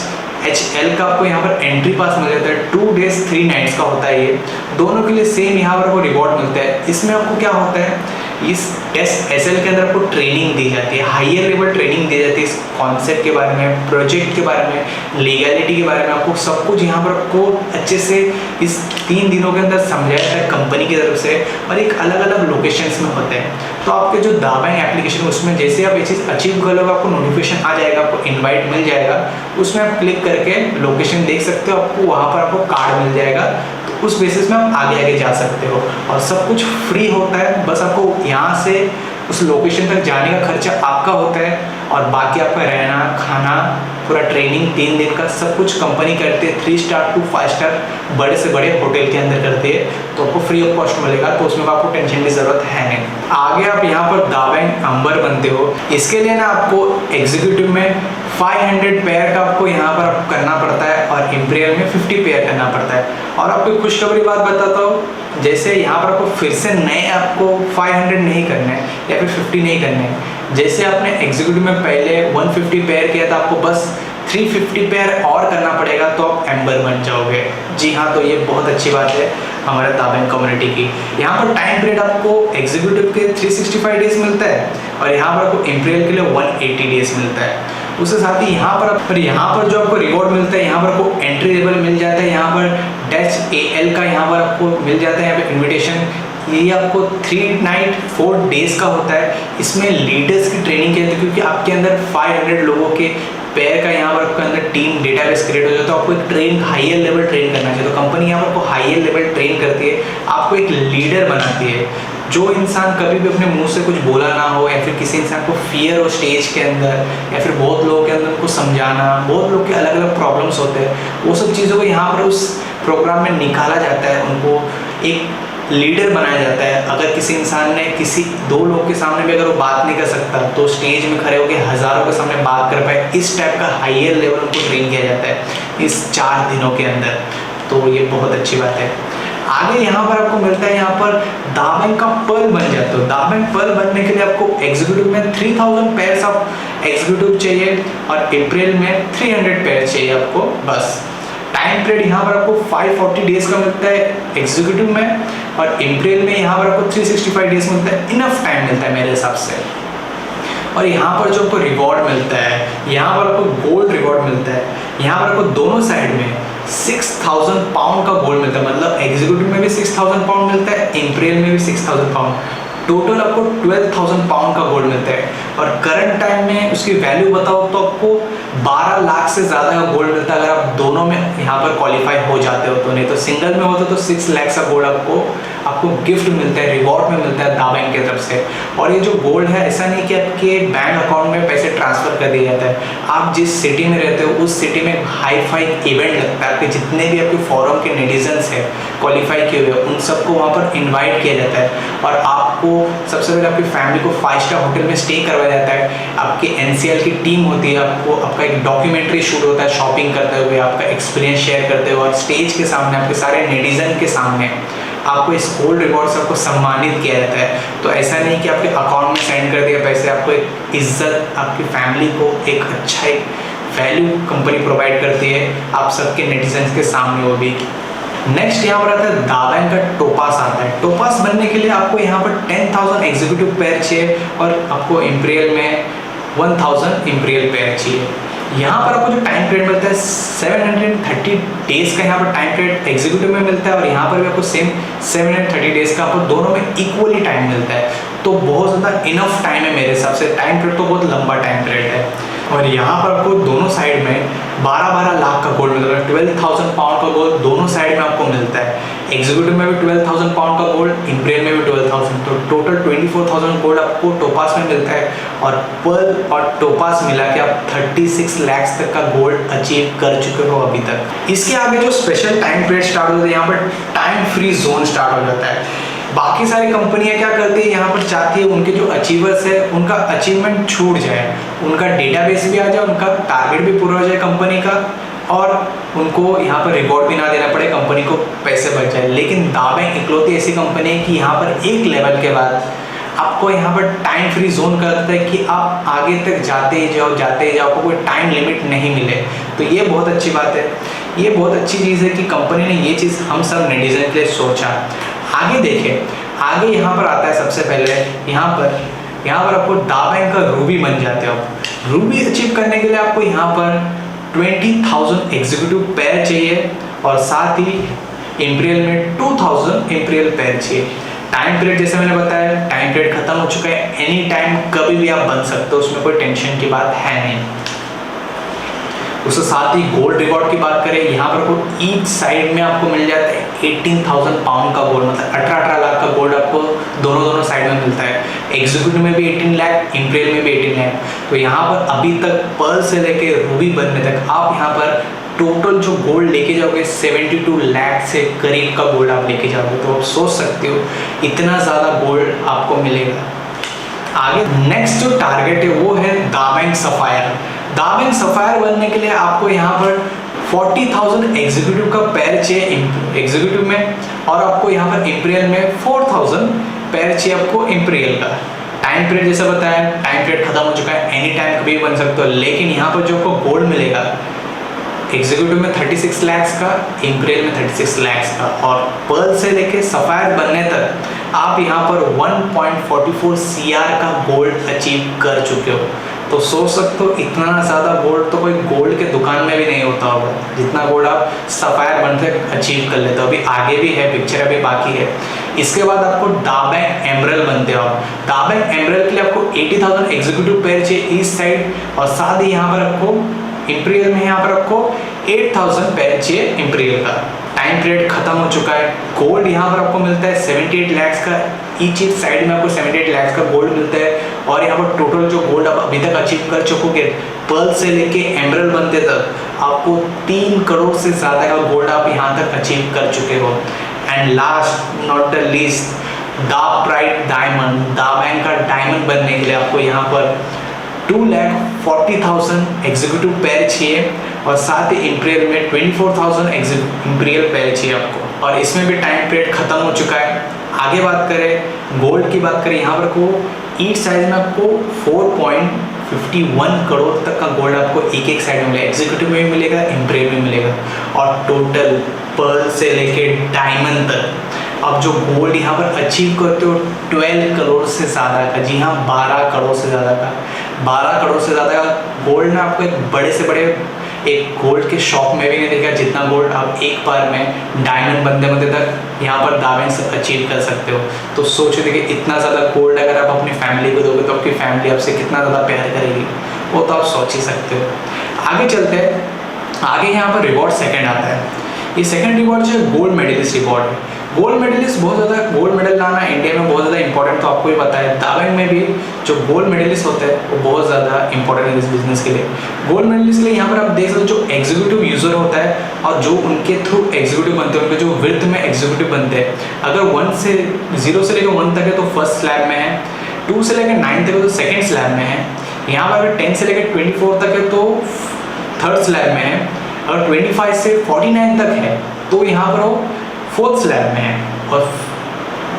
HL का आपको यहाँ पर एंट्री पास मिल जाता है, 2 days 3 nights का होता है। ये दोनों के लिए सेम यहाँ पर आपको रिवॉर्ड मिलता है। इसमें आपको क्या होता है, इस टेस्ट SL के अंदर आपको ट्रेनिंग दी जाती है, हायर लेवल ट्रेनिंग दी जाती है इस कॉन्सेप्ट के बारे में, प्रोजेक्ट के बारे में, लीगैलिटी के बारे में। आपको सब कुछ यहाँ पर आपको अच्छे से इस 3 दिनों के अंदर समझाया जाता है कंपनी की तरफ से, और एक अलग अलग लोकेशंस में होते हैं। तो आपके जो दाबैंक एप्लीकेशन उसमें जैसे आप ये चीज़ अचीव कर लोगे, आपको नोटिफिकेशन आ जाएगा, आपको इन्वाइट मिल जाएगा, उसमें आप क्लिक करके लोकेशन देख सकते हो, आपको वहाँ पर आपको कार्ड मिल जाएगा। तो उस बेसिस में आप आगे आगे जा सकते हो, और सब कुछ फ्री होता है। बस आपको यहाँ से उस लोकेशन तक जाने का खर्चा आपका होता है, और बाकी आपका रहना, खाना, पूरा ट्रेनिंग 3 दिन का सब कुछ कंपनी करती है। 3 स्टार to 5 स्टार बड़े से बड़े होटल के अंदर करती है, तो आपको फ्री ऑफ कॉस्ट मिलेगा। तो उसमें आपको टेंशन की ज़रूरत है नहीं। आगे आप यहाँ पर दाबैंक अंबर बनते हो, इसके लिए ना आपको एग्जीक्यूटिव में 500 पेयर का आपको यहाँ पर आपको करना पड़ता है, और इम्पीरियल में 50 पेयर करना पड़ता है। और आपको खुशखबरी बात बताता हूँ, जैसे यहाँ पर आपको फिर से नए आपको 500 नहीं करने हैं या फिर 50 नहीं करने हैं। जैसे आपने एग्जीक्यूटिव में पहले 150 पेयर किया था, आपको बस 350 पेयर और करना पड़ेगा, तो आप एम्बर बन जाओगे। जी हाँ, तो ये बहुत अच्छी बात है हमारे दाबैंक कम्युनिटी की। यहाँ पर टाइम पीरियड आपको एग्जीक्यूटिव के 365 डेज मिलता है, और यहाँ पर आपको इम्पीरियल के लिए 180 डेज मिलता है। उसके साथ ही यहाँ पर जो आपको रिवॉर्ड मिलता है, यहाँ पर आपको एंट्री लेवल मिल जाता है, यहाँ पर डैश AL का यहाँ पर आपको मिल जाता है, यहाँ पे इन्विटेशन। ये आपको 3 night 4 days का होता है। इसमें लीडर्स की ट्रेनिंग की जाती है, क्योंकि आपके अंदर 500 लोगों के पेयर का यहाँ पर आपके अंदर टीम डेटाबेस क्रिएट हो जाता है। तो आपको एक ट्रेन हायर लेवल ट्रेन करना चाहिए, तो कंपनी यहाँ पर आपको हायर लेवल ट्रेन करती है, आपको एक लीडर बनाती है। जो इंसान कभी भी अपने मुंह से कुछ बोला ना हो, या फिर किसी इंसान को फियर हो स्टेज के अंदर, या फिर बहुत लोगों के अंदर उनको समझाना, बहुत लोग के अलग अलग प्रॉब्लम्स होते हैं, वो सब चीज़ों को यहाँ पर उस प्रोग्राम में निकाला जाता है, उनको एक लीडर बनाया जाता है। अगर किसी इंसान ने किसी 2 लोग के सामने भी अगर वो बात नहीं कर सकता, तो स्टेज में खड़े होकर हज़ारों के सामने बात कर पाए, इस टाइप का हायर लेवल उनको ट्रेन किया जाता है इस 4 दिनों के अंदर। तो ये बहुत अच्छी बात है। आगे यहाँ पर आपको मिलता है, यहाँ पर दाबैंक का पर्ल बन जाते हो। दाबैंक पर्ल बनने के लिए आपको एग्जीक्यूटिव में 3000 पेयर्स आप एग्जीक्यूटिव चाहिए, और अप्रैल में 300 पेयर चाहिए आपको बस। टाइम पीरियड यहाँ पर आपको 540 डेज का मिलता है एग्जीक्यूटिव में, और अप्रैल में यहाँ पर आपको 365 डेज मिलता है। इनफ टाइम मिलता है मेरे हिसाब से। और यहाँ पर जो आपको रिवॉर्ड मिलता है, यहाँ पर आपको गोल्ड रिवॉर्ड मिलता है। यहाँ पर आपको दोनों साइड में 6000 पाउंड का गोल्ड मिलता है, मतलब एग्जीक्यूटिव में भी 6000 पाउंड मिलता है, इम्पीरियल में भी 6000 पाउंड, टोटल आपको 12,000 पाउंड का गोल्ड मिलता है। और करंट टाइम में उसकी वैल्यू बताओ तो आपको 12 लाख से ज़्यादा का गोल्ड मिलता है, अगर आप दोनों में यहाँ पर क्वालिफाई हो जाते हो तो। नहीं तो सिंगल में होता तो 6 लाख का गोल्ड आपको गिफ्ट मिलता है, रिवॉर्ड में मिलता है दाबैंक की तरफ से। और ये जो गोल्ड है, ऐसा नहीं कि आपके बैंक अकाउंट में पैसे ट्रांसफर कर दिया जाता है। आप जिस सिटी में रहते हो उस सिटी में हाई फाई इवेंट लगता है, आपके जितने भी आपके फॉरम के नेटिजन्स हैं क्वालिफाई किए हुए, उन सबको वहाँ पर इन्वाइट किया जाता है, और आपको सबसे पहले आपकी फैमिली को 5 स्टार होटल में स्टे करवाया जाता है। आपकी NCL की टीम होती है, आपका एक डॉक्यूमेंट्री शूट होता है शॉपिंग करते हुए, आपका एक्सपीरियंस शेयर करते हुए, और स्टेज के सामने आपके सारे नेटिजन के सामने आपको इस गोल्ड रिवॉर्ड से आपको सम्मानित किया जाता है। तो ऐसा नहीं कि आपके अकाउंट में सेंड कर दिया पैसे, आपको एक इज्जत, आपकी फैमिली को एक अच्छा एक वैल्यू कंपनी प्रोवाइड करती है आप सबके नेटिजन्स के सामने। वो भी नेक्स्ट यहाँ पर आता है दाबैंक का टोपास आता है। टोपास बनने के लिए आपको यहाँ पर 10,000 एग्जीक्यूटिव पेयर चाहिए, और आपको इम्पीरियल में 1000 इम्पीरियल पेयर चाहिए। यहाँ पर आपको जो टाइम पीरियड मिलता है 730 डेज का यहाँ पर टाइम पीरियड एग्जीक्यूटिव में मिलता है, और यहाँ पर भी आपको सेम 730 डेज का आपको दोनों में इक्वली टाइम मिलता है। तो बहुत ज़्यादा इनफ टाइम है मेरे हिसाब से। टाइम पीरियड तो बहुत लंबा टाइम पीरियड है। और यहाँ पर आपको दोनों साइड में 12-12 लाख का गोल्ड मिलता है, 12,000 पाउंड का गोल्ड दोनों साइड में आपको मिलता है। एग्जीक्यूटिव में भी 12,000 पाउंड का गोल्ड, इम्पीरियल में भी 12,000, तो टोटल 24,000 गोल्ड आपको टोपास में मिलता है। और पर्ल और टोपास मिला के आप 36 लाख तक का गोल्ड अचीव कर चुके हो अभी तक। इसके आगे जो स्पेशल टाइम पीरियड स्टार्ट होता है, यहाँ पर टाइम फ्री जोन स्टार्ट हो जाता है। बाकी सारी कंपनियां क्या करती है, यहाँ पर चाहती है उनके जो अचीवर्स है उनका अचीवमेंट छूट जाए, उनका डेटाबेस भी आ जाए, उनका टारगेट भी पूरा हो जाए कंपनी का, और उनको यहाँ पर रिवॉर्ड भी ना देना पड़े, कंपनी को पैसे बच जाए। लेकिन दाबैंक इकलौती ऐसी कंपनी है कि यहाँ पर एक लेवल के बाद आपको यहाँ पर टाइम फ्री जोन कर देता है कि आप आगे तक जाते ही जाओ, आपको कोई टाइम लिमिट नहीं मिले। तो ये बहुत अच्छी बात है, ये बहुत अच्छी चीज़ है कि कंपनी ने ये चीज़ हम सब नेटिजन के लिए सोचा। आगे देखिए, आगे यहाँ पर आता है सबसे पहले यहाँ पर आपको दाबैंक का रूबी बन जाते हो। रूबी अचीव करने के लिए आपको यहाँ पर 20,000 एग्जीक्यूटिव पेयर चाहिए और साथ ही इम्पीरियल में 2000 इम्पीरियल पेयर चाहिए। टाइम पीरियड जैसे मैंने बताया, टाइम पीरियड खत्म हो चुका है, एनी टाइम कभी भी आप बन सकते हो, उसमें कोई टेंशन की बात है नहीं। उसके साथ ही गोल्ड रिवॉर्ड की बात करें, यहाँ पर आपको ईच साइड में आपको मिल जाता है 18,000 पाउंड का गोल्ड, मतलब 18 लाख का गोल्ड आपको दोनों साइड में मिलता है। एग्जीक्यूटिव में भी 18 लाख, इम्पीरियल में भी 18 लाख। तो यहाँ पर अभी तक पर्ल से लेके रूबी बनने तक आप यहाँ पर टोटल जो गोल्ड लेके जाओगे 72 लाख से करीब का गोल्ड आप लेके जाओगे। तो आप सोच सकते हो इतना ज़्यादा गोल्ड आपको मिलेगा। आगे नेक्स्ट जो टारगेट है वो है दाबैंक सफायर। दाबैंक सफायर बनने के लिए आपको यहाँ पर 40,000 एग्जीक्यूटिव का पैर चाहिए एग्जीक्यूटिव में, और आपको यहाँ पर इम्पीरियल में 4,000 पैर चाहिए आपको इम्पीरियल का। टाइम पीरियड जैसे बताया, टाइम पीरियड खत्म हो चुका है, एनी टाइम कभी बन सकते हो। लेकिन यहाँ पर जो आपको गोल्ड मिलेगा एग्जीक्यूटिव में 36 लाख का, इम्पीरियल में 36 लाख का, और पर्ल से लेके सफायर बनने तक आप यहाँ पर 1.44 CR का गोल्ड अचीव कर चुके हो। तो सोच सकते हो इतना ज़्यादा गोल्ड तो कोई गोल्ड के दुकान में भी नहीं होता होगा, जितना गोल्ड आप सफायर बनते अचीव कर लेते हो। अभी आगे भी है, पिक्चर अभी बाकी है। इसके बाद आपको दाबैंक एमरल्ड बनते हो। दाबैंक एमरल्ड के लिए आपको 80,000 एग्जीक्यूटिव पेयर चाहिए ईस्ट साइड, और साथ ही यहाँ पर आपको इम्पीरियल में यहाँ पर आपको 8,000 पैर चाहिए इम्पीरियल का। टाइम पीरियड खत्म हो चुका है। गोल्ड यहाँ पर आपको मिलता है 78 लाख का, ईच साइड में आपको 78 लाख का गोल्ड मिलता है। और यहाँ पर टोटल जो गोल्ड आप अभी तक अचीव कर चुकोगे पर्ल से लेके एमरल्ड बनते तक, आपको 3 करोड़ से ज़्यादा का गोल्ड आप यहाँ तक अचीव कर चुके हो। And last not the least, the bright diamond, the bank का डायमंड बनने के लिए आपको यहाँ पर 2,40,000 एग्जीक्यूटिव पैर चाहिए, और साथ ही इम्पीरियल में 24,000 इम्पीरियल पैर चाहिए आपको। और इसमें भी टाइम पीरियड खत्म हो चुका है। आगे बात करें गोल्ड की बात करें, यहाँ पर को ईच साइड में आपको 4.51 करोड़ तक का गोल्ड आपको एक साइड में मिलेगा, एग्जीक्यूटिव में भी मिलेगा, इम्पीरियल में मिलेगा। और टोटल पर्ल से लेके डायमंड तक अब जो गोल्ड यहाँ पर अचीव करते हो 12 करोड़ से ज़्यादा का, जी हाँ 12 करोड़ से ज़्यादा का, 12 करोड़ से ज़्यादा का गोल्ड ना आपको एक बड़े से बड़े एक गोल्ड के शॉप में भी नहीं देखा जितना गोल्ड आप एक बार में डायमंड बनते तक यहाँ पर दावे से अचीव कर सकते हो। तो सोचो देखिए इतना ज़्यादा गोल्ड अगर आप अपनी फैमिली को दोगे तो आपकी फैमिली आपसे कितना ज़्यादा प्यार करेगी, वो तो आप सोच ही सकते हो। आगे चलते हैं, आगे यहाँ पर रिवॉर्ड सेकंड आता है। ये सेकंड रिवॉर्ड जो है गोल्ड मेडलिस्ट रिवॉर्ड है। गोल्ड मेडलिस्ट बहुत ज़्यादा, गोल्ड मेडल लाना इंडिया में बहुत ज़्यादा इंपॉर्टेंट, तो आपको ही पता है दावैंक में भी जो गोल्ड मेडलिस्ट होते हैं वो बहुत ज़्यादा इंपॉर्टेंट है इस बिजनेस के लिए। गोल्ड मेडलिस्ट के लिए यहाँ पर आप देख सकते हो जो एग्जीक्यूटिव यूज़र होता है और जो उनके थ्रू एग्जीक्यूटिव बनते हैं, उनके जो विर्थ में एग्जीक्यूटिव बनते हैं, अगर 0 से लेकर 1 तक है तो फर्स्ट स्लैब में है, 2 से लेकर 9 तक है तो सेकेंड स्लैब में है, यहाँ पर अगर 10 से लेकर 24 तक है तो थर्ड स्लैब में है, अगर 25 से 49 तक है तो यहाँ पर वो फोर्थ स्लैब में है, और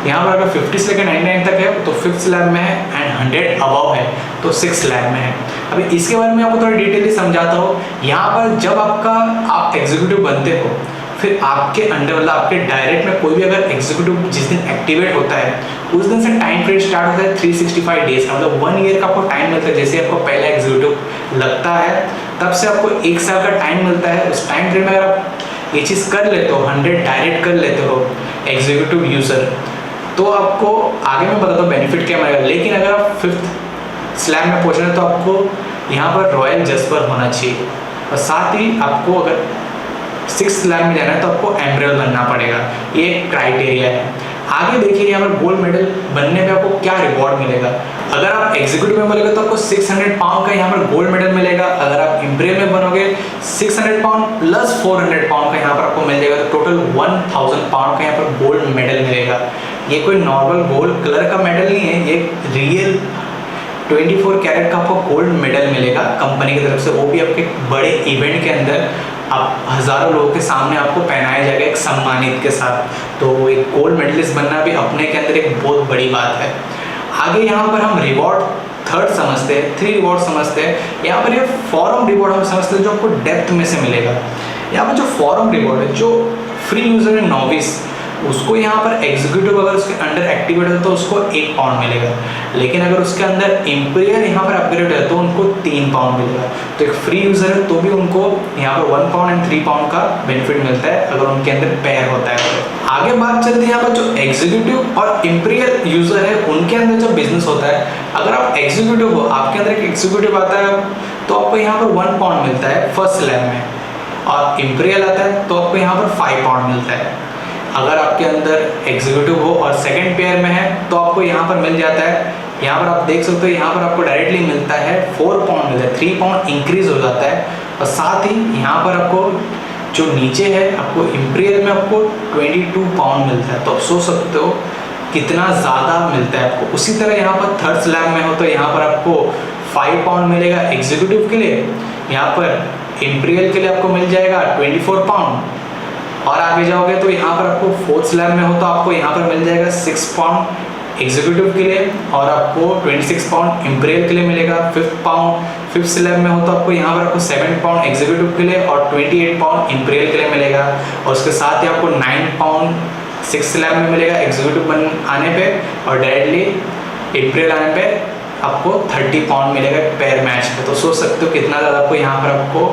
यहाँ पर अगर 50 से लेकर 99 तक है तो फिफ्थ स्लैब में है, एंड 100 अबव है तो सिक्स स्लैब में है। अभी इसके बारे में आपको थोड़ा डिटेली समझाता हूँ। यहाँ पर जब आप एग्जीक्यूटिव बनते हो, फिर आपके अंडर मतलब आपके डायरेक्ट में कोई भी अगर एग्जीक्यूटिव जिस दिन एक्टिवेट होता है उस दिन से टाइम पीरियड स्टार्ट होता है 365 डेज का, मतलब 1 ईयर का आपको टाइम मिलता है। जैसे आपको पहला एग्जीक्यूटिव लगता है तब से आपको 1 साल का टाइम मिलता है। उस टाइम पीरियड में अगर आप ये चीज़ कर लेते हो, 100 डायरेक्ट कर लेते हो एग्जीक्यूटिव यूज़र, तो आपको आगे मैं बताता हूँ बेनिफिट क्या मिलेगा। लेकिन अगर आप 5th स्लैब में पहुँच रहे हैं तो आपको यहाँ पर रॉयल जस्पर होना चाहिए, और साथ ही आपको अगर 6th स्लैब में जाना है तो आपको एमरल्ड बनना पड़ेगा। ये एक क्राइटेरिया है। आगे देखिए यहाँ पर गोल्ड मेडल बनने पे आपको क्या रिवॉर्ड मिलेगा। अगर आप एग्जीक्यूटिव में बनेंगे तो आपको 600 पाउंड का यहाँ पर गोल्ड मेडल मिलेगा। अगर आप इम्पीरियल में बनोगे 600 पाउंड प्लस 400 पाउंड का यहाँ पर आपको मिल जाएगा, तो टोटल 1000 पाउंड का यहाँ पर गोल्ड मेडल मिलेगा। ये कोई नॉर्मल गोल्ड कलर का मेडल नहीं है, ये रियल 24 कैरेट का आपको गोल्ड मेडल मिलेगा कंपनी की तरफ से, वो भी आपके बड़े इवेंट के अंदर आप हज़ारों लोगों के सामने आपको पहनाया जाएगा एक सम्मानित के साथ। तो एक गोल्ड मेडलिस्ट बनना भी अपने के अंदर एक बहुत बड़ी बात है। आगे यहाँ पर हम रिवॉर्ड थर्ड समझते हैं, 3 रिवॉर्ड समझते हैं। यहाँ पर ये फॉरम रिवॉर्ड हम समझते हैं जो आपको डेप्थ में से मिलेगा। यहाँ पर जो फॉरम रिवॉर्ड है, जो फ्री यूजर है नोविस, उसको यहाँ पर एग्जीक्यूटिव अगर उसके अंडर एक्टिवेट है तो उसको 1 पाउंड मिलेगा, लेकिन अगर उसके अंदर इंपीरियल यहाँ पर अपग्रेड है तो उनको 3 पाउंड मिलेगा। तो एक फ्री यूजर है तो भी उनको यहाँ पर 1 पाउंड एंड 3 पाउंड का बेनिफिट मिलता है अगर उनके अंदर पेयर होता है। आगे बात चलती है यहाँ पर जो एग्जीक्यूटिव और इंपीरियल यूजर है उनके अंदर जो बिजनेस होता है, अगर आप एग्जीक्यूटिव हो, आपके अंदर एक एग्जीक्यूटिव आता है तो आपको यहाँ पर 1 पाउंड मिलता है फर्स्ट स्लैब में, और इंपीरियल आता है तो आपको यहाँ पर 5 पाउंड मिलता है। अगर आपके अंदर एग्जीक्यूटिव हो और सेकंड पेयर में है तो आपको यहाँ पर मिल जाता है, यहाँ पर आप देख सकते हो, यहाँ पर आपको डायरेक्टली मिलता है 4 पाउंड मिलता है, 3 पाउंड इंक्रीज हो जाता है। और साथ ही यहाँ पर आपको जो नीचे है, आपको इंपीरियल में आपको 22 पाउंड मिलता है। तो आप सोच सकते हो कितना ज़्यादा मिलता है आपको। उसी तरह यहाँ पर थर्ड स्लैब में हो तो यहाँ पर आपको 5 पाउंड मिलेगा एग्जीक्यूटिव के लिए, यहाँ पर इंपीरियल के लिए आपको मिल जाएगा 24 पाउंड, और आगे जाओगे तो यहाँ पर आपको फोर्थ स्लैब में हो तो आपको यहाँ पर मिल जाएगा 6 पाउंड एग्जीक्यूटिव के लिए, और आपको 26 पाउंड इंपीरियल के लिए मिलेगा। फिफ्थ स्लैब में हो तो आपको यहाँ पर आपको 7 पाउंड एग्जीक्यूटिव के लिए और 28 पाउंड इंपीरियल के लिए मिलेगा, और उसके साथ ही आपको 9 पाउंड 6 स्लैब में मिलेगा एग्जीक्यूटिव आने पे, और डायरेक्टली इंपीरियल आने पे आपको 30 पाउंड मिलेगा पेयर मैच पे। तो सोच सकते हो कितना ज़्यादा आपको यहाँ पर आपको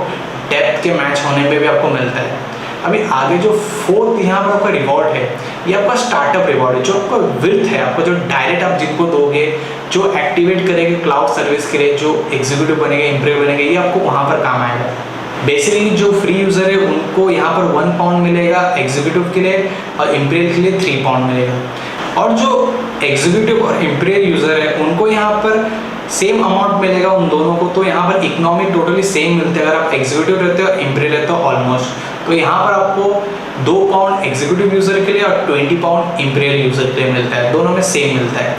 डेप्थ के मैच होने पे भी आपको मिलता है। अभी आगे जो फोर्थ यहाँ पर आपका रिवॉर्ड है, ये आपका स्टार्टअप रिवॉर्ड है, जो आपका विर्थ है, आपको जो डायरेक्ट आप जिनको दोगे, जो एक्टिवेट करेंगे क्लाउड सर्विस के लिए, जो एग्जीक्यूटिव बनेंगे, इंप्रूव बनेंगे, ये आपको वहाँ पर काम आएगा। बेसिकली जो फ्री यूज़र है उनको यहाँ पर 1 पाउंड मिलेगा एग्जीक्यूटिव के लिए, और इंपीरियल के लिए 3 पाउंड मिलेगा। और जो एग्जीक्यूटिव और इंपीरियल यूज़र है उनको यहाँ पर सेम अमाउंट मिलेगा उन दोनों को। तो यहाँ पर इकोनॉमिक टोटली सेम मिलते हैं अगर आप एग्जीक्यूटिव रहते हो, इंपीरियल रहते हो ऑलमोस्ट। तो यहाँ पर आपको 2 पाउंड एग्जीक्यूटिव यूज़र के लिए और 20 पाउंड इंपीरियल यूज़र के लिए मिलता है, दोनों में सेम मिलता है।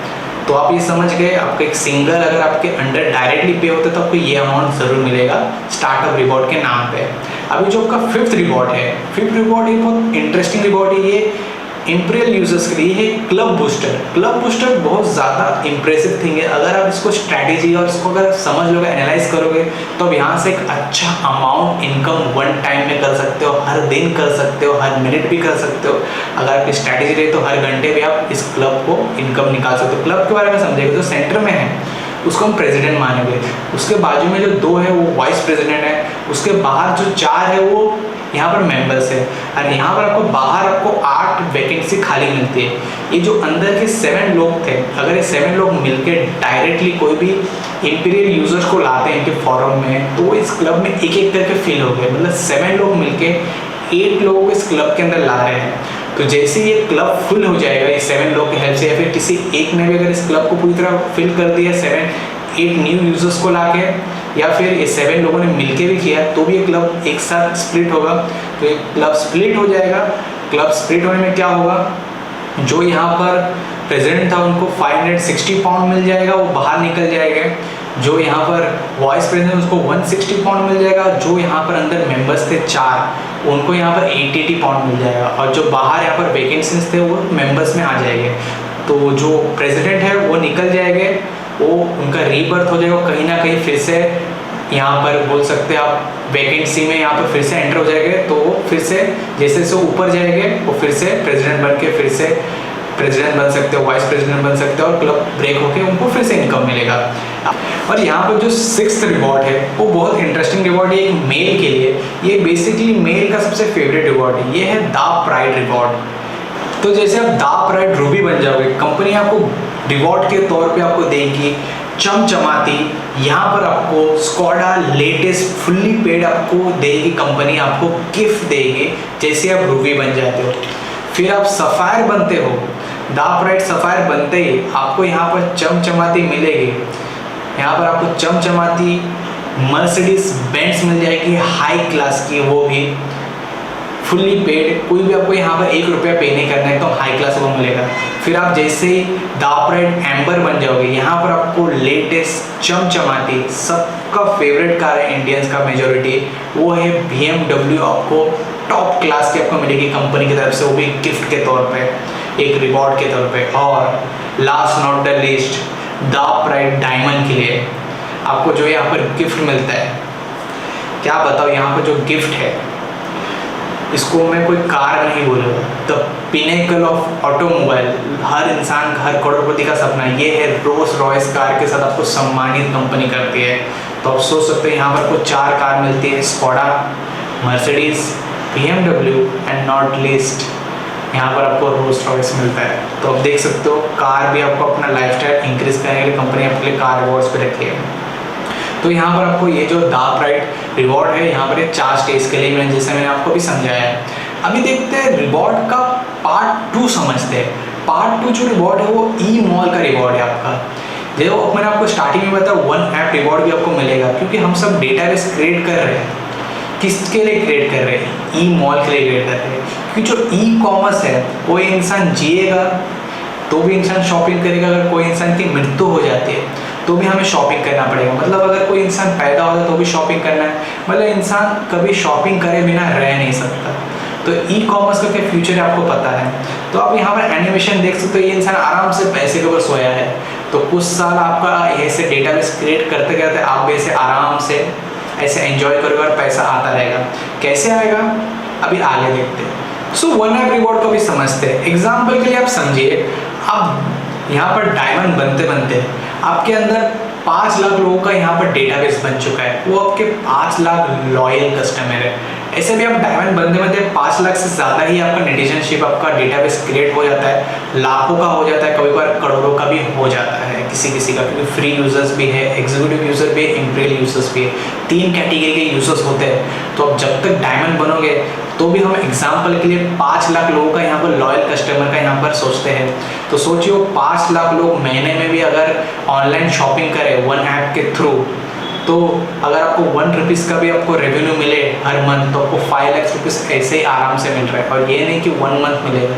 तो आप ये समझ गए, आपको एक सिंगल अगर आपके अंडर डायरेक्टली पे होता है तो आपको ये अमाउंट ज़रूर मिलेगा स्टार्टअप रिवॉर्ड के नाम पे। अभी जो आपका फिफ्थ रिवॉर्ड है, फिफ्थ रिवॉर्ड ये बहुत इंटरेस्टिंग रिवॉर्ड है। ये इंपीरियल यूजर्स के लिए है क्लब बूस्टर। क्लब बूस्टर बहुत ज़्यादा इंप्रेसिव थिंग है। अगर आप इसको स्ट्रैटेजी और इसको अगर समझ लोगे, एनालाइज करोगे, तो आप यहाँ से एक अच्छा अमाउंट इनकम 1 टाइम में कर सकते हो, हर दिन कर सकते हो, हर मिनट भी कर सकते हो। अगर आपकी स्ट्रैटेजी रही तो हर घंटे भी आप इस क्लब को इनकम निकाल सकते हो। क्लब के बारे में समझेंगे, जो सेंटर में है उसको हम प्रेसिडेंट मानेंगे, उसके बाजू में जो 2 है वो वाइस प्रेसिडेंट है, उसके बाहर जो 4 है वो यहाँ पर मेंबर्स है, और यहाँ पर आपको बाहर आपको 8 वैकेंसी खाली मिलती है। ये जो अंदर के 7 लोग थे, अगर ये 7 लोग मिलके डायरेक्टली कोई भी इंपीरियल यूजर्स को लाते हैं इनके फॉरम में, तो वो इस क्लब में एक एक करके फिल हो गए। मतलब 7 लोग मिलके 8 लोगों को इस क्लब के अंदर ला रहे हैं। तो जैसे ये क्लब फुल हो जाएगा ये 7 लोग की हेल्प से, या फिर किसी एक ने भी अगर इस क्लब को पूरी तरह फिल कर दिया 7-8 न्यू यूजर्स को लाके, या फिर ये 7 लोगों ने मिलके भी किया, तो भी ये क्लब एक साथ स्प्लिट होगा। तो ये क्लब स्प्लिट हो जाएगा। क्लब स्प्लिट होने में क्या होगा, जो यहाँ पर प्रेसिडेंट था उनको 560 पाउंड मिल जाएगा, वो बाहर निकल जाएगा। जो यहाँ पर वाइस प्रेसिडेंट उसको 160 पाउंड मिल जाएगा। जो यहाँ पर अंदर मेंबर्स थे 4, उनको यहाँ पर 80 पाउंड मिल जाएगा, और जो बाहर यहाँ पर वैकेंसीज थे वो मेंबर्स में आ जाएंगे। तो जो प्रेसिडेंट है वो निकल जाएंगे, वो उनका रीबर्थ हो जाएगा, कहीं ना कहीं फिर से यहाँ पर बोल सकते हैं आप वैकेंसी में यहाँ पर फिर से एंटर हो जाएंगे। तो वो फिर से जैसे जैसे ऊपर जाएंगे वो फिर से प्रेसिडेंट बन के फिर से प्रेसिडेंट बन सकते हो, वाइस प्रेसिडेंट बन सकते हो, और क्लब ब्रेक होके उनको फिर से इनकम मिलेगा। और यहाँ पर जो 6th रिवॉर्ड है वो बहुत इंटरेस्टिंग रिवॉर्ड है एक मेल के लिए। ये बेसिकली मेल का सबसे फेवरेट रिवॉर्ड है, ये है दा प्राइड रिवॉर्ड। तो जैसे आप दा प्राइड रूबी बन जाओगे, कंपनी आपको रिवॉर्ड के तौर पे आपको देगी चमचमाती, यहाँ पर आपको स्कॉडा लेटेस्ट फुल्ली पेड आपको देगी कंपनी, आपको गिफ्ट देगी जैसे आप रूबी बन जाते हो। फिर आप सफ़ायर बनते हो, दा प्राइड सफ़ायर बनते ही आपको यहाँ पर चमचमाती मिलेगी। यहाँ पर आपको चमचमाती मर्सिडीज बेंज मिल जाएगी हाई क्लास की, वो भी फुल्ली पेड। कोई भी आपको यहाँ पर 1 रुपया पे नहीं करना है, तो हाई क्लास वो मिलेगा। फिर आप जैसे ही दा प्राइड एम्बर बन जाओगे, यहाँ पर आपको लेटेस्ट चमचमाती सबका फेवरेट कार है इंडियंस का मेजोरिटी, वो है BMW, आपको टॉप क्लास की आपको मिलेगी कंपनी की तरफ से, वो भी गिफ्ट के तौर पे, एक रिवॉर्ड के तौर पे। और last not the least, the pride diamond के लिए आपको जो यहाँ पर गिफ्ट मिलता है, क्या बताओ यहाँ पर जो गिफ्ट है इसको मैं कोई कार नहीं बोलूँगा, द पिनेकल ऑफ ऑटोमोबाइल, हर इंसान हर करोड़पति का सपना ये है, रोल्स रॉयस कार के साथ आपको सम्मानित कंपनी करती है। तो आप सोच सकते हैं यहाँ पर आपको 4 कार मिलती है, Skoda, Mercedes, BMW and not least यहाँ पर आपको रोल्स रॉयस मिलता है। तो आप देख सकते हो कार भी आपको अपना लाइफस्टाइल इंक्रीज करने के लिए कंपनी आपके लिए कार रिवॉर्ड्स पे रखी है। तो यहाँ पर आपको ये जो द प्राइड रिवॉर्ड है यहाँ पर 4 स्टेज के लिए मैंने जैसे मैंने आपको भी समझाया है। अभी देखते हैं रिवॉर्ड का पार्ट 2 समझते हैं। पार्ट 2 जो रिवॉर्ड है वो ई मॉल का रिवॉर्ड है आपका। जो मैंने आपको स्टार्टिंग में बताया 1 ऐप रिवॉर्ड भी आपको मिलेगा, क्योंकि हम सब डेटाबेस क्रिएट कर रहे हैं। किसके लिए क्रिएट कर रहे हैं? ई मॉल के लिए क्रिएट कर रहे हैं, क्योंकि जो ई कॉमर्स है कोई इंसान जिएगा तो भी इंसान शॉपिंग करेगा, अगर कोई इंसान की मृत्यु हो जाती है तो भी हमें शॉपिंग करना पड़ेगा। मतलब अगर कोई इंसान पैदा होता है तो भी शॉपिंग करना है, मतलब इंसान कभी शॉपिंग करे बिना रह नहीं सकता। तो ई कॉमर्स का क्या फ्यूचर है आपको पता है। तो आप यहाँ पर एनिमेशन देख सकते हो, ये इंसान आराम से पैसे के ऊपर सोया है। तो कुछ साल आपका ऐसे डेटाबेस क्रिएट करते करते आप भी ऐसे आराम से ऐसे एंजॉय करोगे और पैसा आता रहेगा। कैसे आएगा अभी आगे देखते हैं। सो 1 ऐप रिवॉर्ड को भी समझते हैं। एग्जाम्पल के लिए आप समझिए, आप यहाँ पर डायमंड बनते बनते आपके अंदर 5 लाख लोगों का यहाँ पर डेटाबेस बन चुका है, वो आपके 5 लाख लॉयल कस्टमर है। ऐसे भी आप डायमंड बनते बनते 5 लाख से ज़्यादा ही आपका नेटिजनशिप, आपका डेटाबेस क्रिएट हो जाता है, लाखों का हो जाता है, कभी कभार करोड़ों का भी हो जाता है किसी किसी का, क्योंकि फ्री यूजर्स भी है, एग्जीक्यूटिव यूजर भी है, इम्पीरियल यूजर्स भी है। 3 कैटेगरी के यूजर्स होते हैं। तो अब जब तक डायमंड बनोगे तो भी हम एग्जाम्पल के लिए 5 लाख लोगों का यहाँ पर लॉयल कस्टमर का यहाँ पर सोचते हैं। तो सोचिए 5 लाख लोग महीने में भी अगर ऑनलाइन शॉपिंग करें 1 ऐप के थ्रू, तो अगर आपको 1 रुपीज़ का भी आपको रेवेन्यू मिले हर मंथ, तो आपको 5 लाख रुपीज़ ऐसे ही आराम से मिल रहा है। और ये नहीं कि 1 मंथ मिलेगा,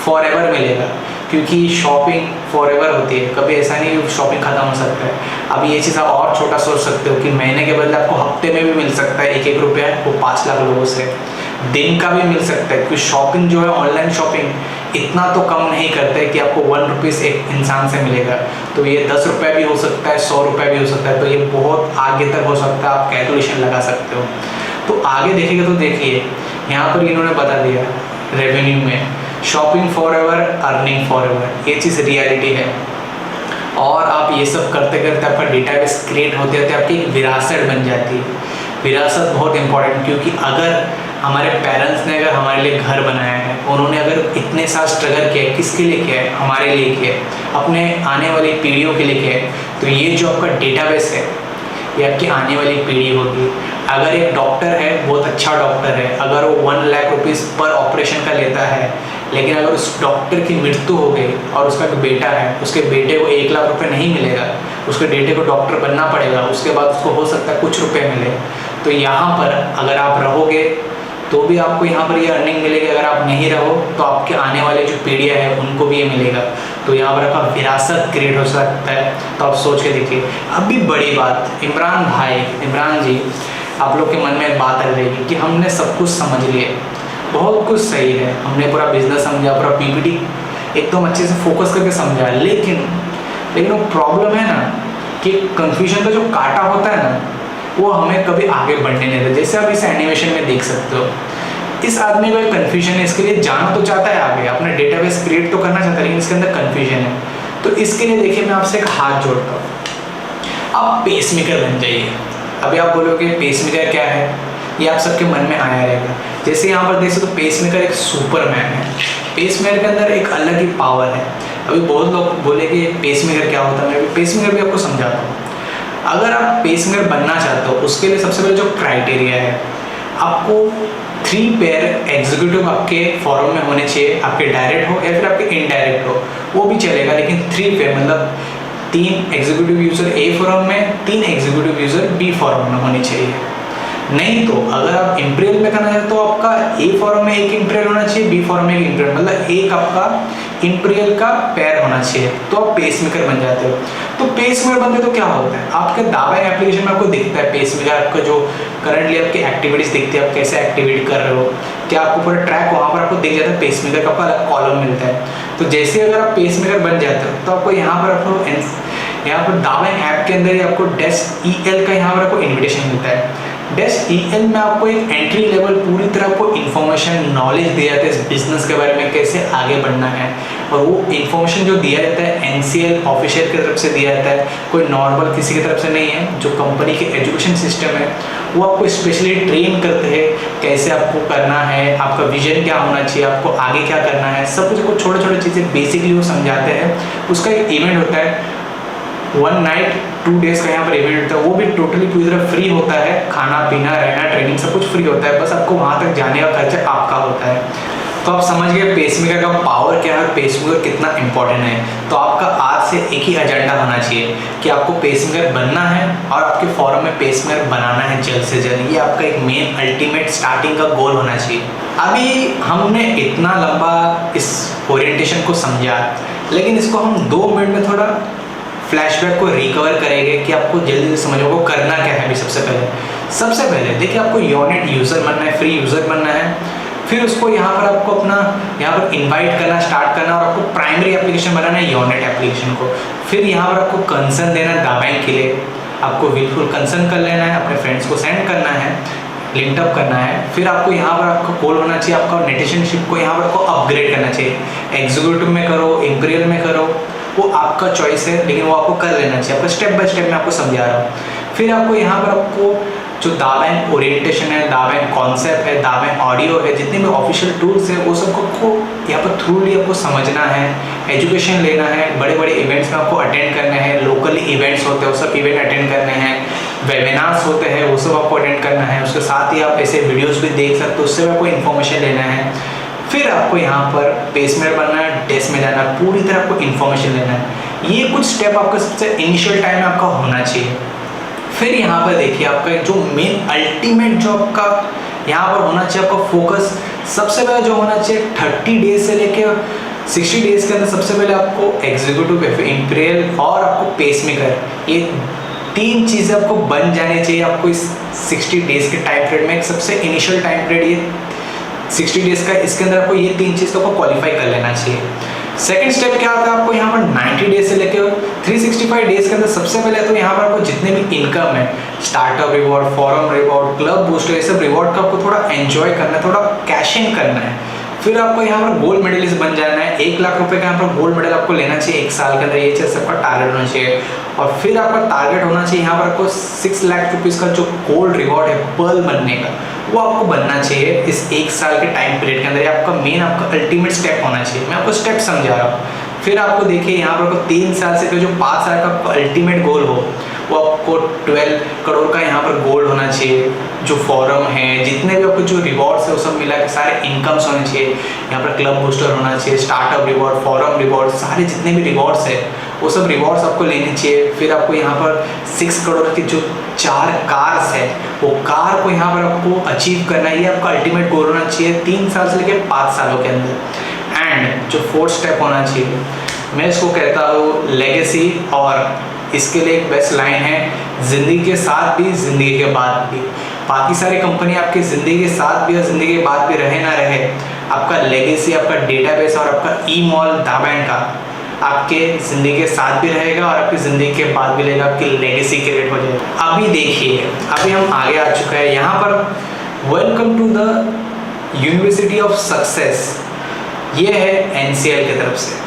फॉर एवर मिलेगा, क्योंकि शॉपिंग फॉर एवर होती है, कभी ऐसा नहीं कि शॉपिंग खत्म हो सकता है। अब ये चीज़ आप और छोटा सोच सकते हो कि महीने के बदले आपको हफ्ते में भी मिल सकता है 1-1 रुपया, वो 5 लाख लोगों से दिन का भी मिल सकता है, क्योंकि शॉपिंग जो है ऑनलाइन शॉपिंग इतना तो कम नहीं करते कि आपको 1 रुपीज़ एक इंसान से मिलेगा। तो ये 10 रुपये भी हो सकता है, 100 रुपये भी हो सकता है, तो ये बहुत आगे तक हो सकता है, आप कैलकुलेशन लगा सकते हो। तो आगे देखेगा तो देखिए यहाँ पर इन्होंने बता दिया रेवेन्यू में shopping for ever, earning for ever, ये चीज़ रियलिटी है। और आप ये सब करते करते आपका डेटाबेस क्रिएट होते होते आपकी एक विरासत बन जाती है। विरासत बहुत इंपॉर्टेंट, क्योंकि अगर हमारे पेरेंट्स ने अगर हमारे लिए घर बनाया है, उन्होंने अगर इतने साल स्ट्रगल किया है, किसके लिए किया है? हमारे लिए किया है, अपने आने वाली पीढ़ियों के लिए किया है। तो ये जो आपका डेटाबेस है ये आपकी आने वाली पीढ़ी होगी। अगर एक डॉक्टर है, बहुत अच्छा डॉक्टर है, अगर वो 1 लाख रुपीज़ पर ऑपरेशन का लेता है, लेकिन अगर उस डॉक्टर की मृत्यु हो गई और उसका एक बेटा है, उसके बेटे को 1 लाख रुपए नहीं मिलेगा, उसके बेटे को डॉक्टर बनना पड़ेगा, उसके बाद उसको हो सकता है कुछ रुपए मिले। तो यहाँ पर अगर आप रहोगे तो भी आपको यहाँ पर ये अर्निंग मिलेगी, अगर आप नहीं रहो तो आपके आने वाले जो पीढ़ियाँ हैं उनको भी ये मिलेगा। तो यहाँ पर आपका विरासत क्रिएट हो सकता है। तो आप सोच के देखिए। अब भी बड़ी बात, इमरान भाई, इमरान जी, आप लोग के मन में एक बात आ रहेगी कि हमने सब कुछ समझ लिया, बहुत कुछ सही है, हमने पूरा बिजनेस समझा, पूरा पीपीटी एकदम अच्छे से फोकस करके समझा, लेकिन वो प्रॉब्लम है ना कि कंफ्यूजन का जो कांटा होता है ना, वो हमें कभी आगे बढ़ने नहीं देता। जैसे आप इस एनिमेशन में देख सकते हो, इस आदमी को एक कन्फ्यूजन है, इसके लिए जाना तो चाहता है आगे, अपना डेटाबेस क्रिएट तो करना चाहता है, लेकिन इसके अंदर कन्फ्यूजन है। तो इसके लिए देखिए मैं आपसे एक हाथ जोड़ता हूँ, आप पेसमेकर बन जाइए। अभी आप बोलोगे पेसमेकर क्या है, ये आप सबके मन में आया रहेगा। जैसे यहाँ पर देख सकते हो पेसमेकर एक सुपरमैन है, पेसमेकर के अंदर एक अलग ही पावर है। अभी बहुत लोग बोलेंगे पेसमेकर क्या होता है, मैं पेसमेकर भी आपको समझाता हूँ। अगर आप पेसमेकर बनना चाहते हो, उसके लिए सबसे पहले जो क्राइटेरिया है, आपको 3 पेयर एग्जीक्यूटिव आपके फॉर्म में होने चाहिए, आपके डायरेक्ट हो या फिर आपके इनडायरेक्ट हो, वो भी चलेगा, लेकिन 3 पेयर मतलब 3 एग्जीक्यूटिव यूजर ए फॉर्म में, 3 एग्जीक्यूटिव यूजर बी फॉर्म में होनी चाहिए। नहीं तो अगर आप इम्पीरियल में करना चाहते तो आपका ए फॉर्म में एक इम्पीरियल होना चाहिए, बी फॉर्म में एक इम्पीरियल, मतलब एक आपका इम्पीरियल का पेयर होना चाहिए, तो आप पेसमेकर बन जाते हो। तो पेसमेकर बनते तो क्या होता है, आपके दावा एप्लीकेशन में आपको दिखता है पेसमेकर आपका जो करंटली आपकी एक्टिविटीज़ दिखती है, आप कैसे एक्टिविटी कर रहे हो, क्या आपको पूरा ट्रैक वहाँ पर आपको दिख जाता है। पेसमेकर का आपका अलग कॉलम मिलता है। तो जैसे अगर आप पेसमेकर बन जाते हो तो आपको यहाँ पर दाबैंक ऐप के अंदर ही आपको डेस्क EL का यहाँ पर आपको इन्विटेशन मिलता है। डेस्क EL में आपको एक एंट्री लेवल पूरी तरह आपको इन्फॉर्मेशन नॉलेज दिया जाता है इस बिजनेस के बारे में, कैसे आगे बढ़ना है। और वो इन्फॉर्मेशन जो दिया जाता है NCL ऑफिशियल की तरफ से दिया जाता है, कोई नॉर्मल किसी की तरफ से नहीं है। जो कंपनी के एजुकेशन सिस्टम है वो आपको स्पेशली ट्रेन करते हैं कैसे आपको करना है, आपका विजन क्या होना चाहिए, आपको आगे क्या करना है, सब कुछ आपको छोटे छोटे चीज़ें बेसिकली वो समझाते हैं। उसका एक इवेंट होता है 1 नाइट 2 डेज का यहाँ पर इवेंट होता है, वो भी टोटली पूरी तरह फ्री होता है। खाना पीना रहना ट्रेनिंग सब कुछ फ्री होता है, बस आपको वहाँ तक जाने का खर्चा आपका होता है। तो आप समझ गए पेसमेकर का पावर क्या है और पेसमेकर कितना इंपॉर्टेंट है। तो आपका आज से एक ही एजेंडा होना चाहिए कि आपको पेसमेकर बनना है और आपके फॉरम में पेसमेकर बनाना है जल्द से जल्द। ये आपका एक मेन अल्टीमेट स्टार्टिंग का गोल होना चाहिए। अभी हमने इतना लंबा इस ओरिएंटेशन को समझा, लेकिन इसको हम 2 मिनट में थोड़ा फ्लैशबैक को रिकवर करेंगे कि आपको जल्दी से समझो को करना क्या है। अभी सबसे पहले देखिए, आपको योनेट यूज़र बनना है, फ्री यूज़र बनना है। फिर उसको यहाँ पर आपको अपना यहाँ पर इनवाइट करना स्टार्ट करना और आपको प्राइमरी एप्लीकेशन बनाना है योनेट एप्लीकेशन को। फिर यहाँ पर आपको कंसर्न देना है दाबैंक के लिए, आपको बिल्कुल कंसर्न कर लेना है, अपने फ्रेंड्स को सेंड करना है, लिंक अप करना है। फिर आपको यहाँ पर आपका गोल होना चाहिए, आपका नेटिशनशिप को यहाँ पर आपको अपग्रेड करना चाहिए। एग्जीक्यूटिव में करो, इंपीरियल में करो, वो आपका चॉइस है, लेकिन वो आपको कर लेना चाहिए। आपको स्टेप बाय स्टेप मैं आपको समझा रहा हूँ। फिर आपको यहाँ पर आपको जो दाबैंक ओरिएंटेशन है, दाबैंक कॉन्सेप्ट है, दाबैंक ऑडियो है, जितने भी ऑफिशियल टूल्स हैं वो सबको यहाँ पर थ्रूली आपको समझना है, एजुकेशन लेना है, बड़े बड़े इवेंट्स में आपको अटेंड करने हैं। लोकली इवेंट्स होते हैं वो सब इवेंट अटेंड करने हैं, वेबिनार्स होते हैं वो सब आपको अटेंड करना है। उसके साथ ही आप ऐसे वीडियोज़ भी देख सकते हो, उससे भी आपको इन्फॉर्मेशन लेना है। फिर आपको यहाँ पर पेसमेकर बनना है, डेस्क में जाना है, पूरी तरह आपको इन्फॉर्मेशन लेना है। ये कुछ स्टेप आपका सबसे इनिशियल टाइम में आपका होना चाहिए। फिर यहाँ पर देखिए, आपका जो मेन अल्टीमेट जो आपका यहाँ पर होना चाहिए, आपका फोकस सबसे पहले जो होना चाहिए 30 डेज से लेके 60 डेज के अंदर सबसे पहले आपको एग्जीक्यूटिव, इंपीरियल और आपको पेसमेकर, ये 3 चीज़ें आपको बन जानी चाहिए। आपको इस 60 डेज के टाइम पीरियड में, एक सबसे इनिशियल टाइम पीरियड ये 60 डेज का, इसके अंदर आपको ये 3 चीज़ को क्वालिफाई कर लेना चाहिए। सेकंड स्टेप क्या होता है, आपको यहाँ पर 90 डेज से लेकर 365 डेज के अंदर सबसे पहले तो यहाँ पर आपको जितने भी इनकम है, startup reward, forum reward, club booster, ये सब रिवॉर्ड का आपको थोड़ा एंजॉय करना है, थोड़ा कैशिंग करना है। फिर आपको यहाँ पर गोल्ड मेडलिस्ट बन जाना है। 1 लाख रुपए का यहाँ पर गोल्ड मेडल आपको लेना चाहिए 1 साल के अंदर, ये चीज़ सबका टारगेट होना चाहिए। और फिर आपका टारगेट होना चाहिए यहाँ पर आपको 6 लाख रुपीज़ का जो गोल्ड रिवॉर्ड है पर्ल बनने का, वो आपको बनना चाहिए इस 1 साल के टाइम पीरियड के अंदर। ये आपका मेन आपका अल्टीमेट स्टेप होना चाहिए। मैं आपको स्टेप समझा रहा हूँ। फिर आपको देखिए यहाँ पर आपको 3 साल से जो 5 साल का आपका अल्टीमेट गोल हो, वो आपको 12 करोड़ का यहाँ पर गोल्ड होना चाहिए। जो फॉरम है, जितने भी आपको जो रिवॉर्ड्स है वो सब मिला के सारे इनकम्स होने चाहिए। यहाँ पर क्लब बूस्टर होना चाहिए, स्टार्टअप रिवॉर्ड, फॉरम रिवॉर्ड, सारे जितने भी रिवॉर्ड्स है वो सब रिवॉर्ड्स आपको लेने चाहिए। फिर आपको यहाँ पर 6 करोड़ की जो 4 कार्स है, वो कार को यहाँ पर आपको अचीव करना है। ये आपका अल्टीमेट गोल होना चाहिए 3 साल से लेकर 5 सालों के अंदर। एंड जो 4th स्टेप होना चाहिए, मैं इसको कहता हूँ लेगेसी, और इसके लिए एक बेस्ट लाइन है, ज़िंदगी के साथ भी ज़िंदगी के बाद भी। बाकी सारी कंपनी आपकी ज़िंदगी के साथ भी और ज़िंदगी के बाद भी रहे ना रहे, आपका लेगेसी, आपका डेटाबेस और आपका ई-मॉल दाबैंक का आपके ज़िंदगी के साथ भी रहेगा और आपकी ज़िंदगी के बाद भी रहेगा, आपकी लेगेसी क्रिएट हो जाएगी। अभी देखिए, अभी हम आगे आ चुका है यहाँ पर। Welcome to the university of success, ये है NCL की तरफ से।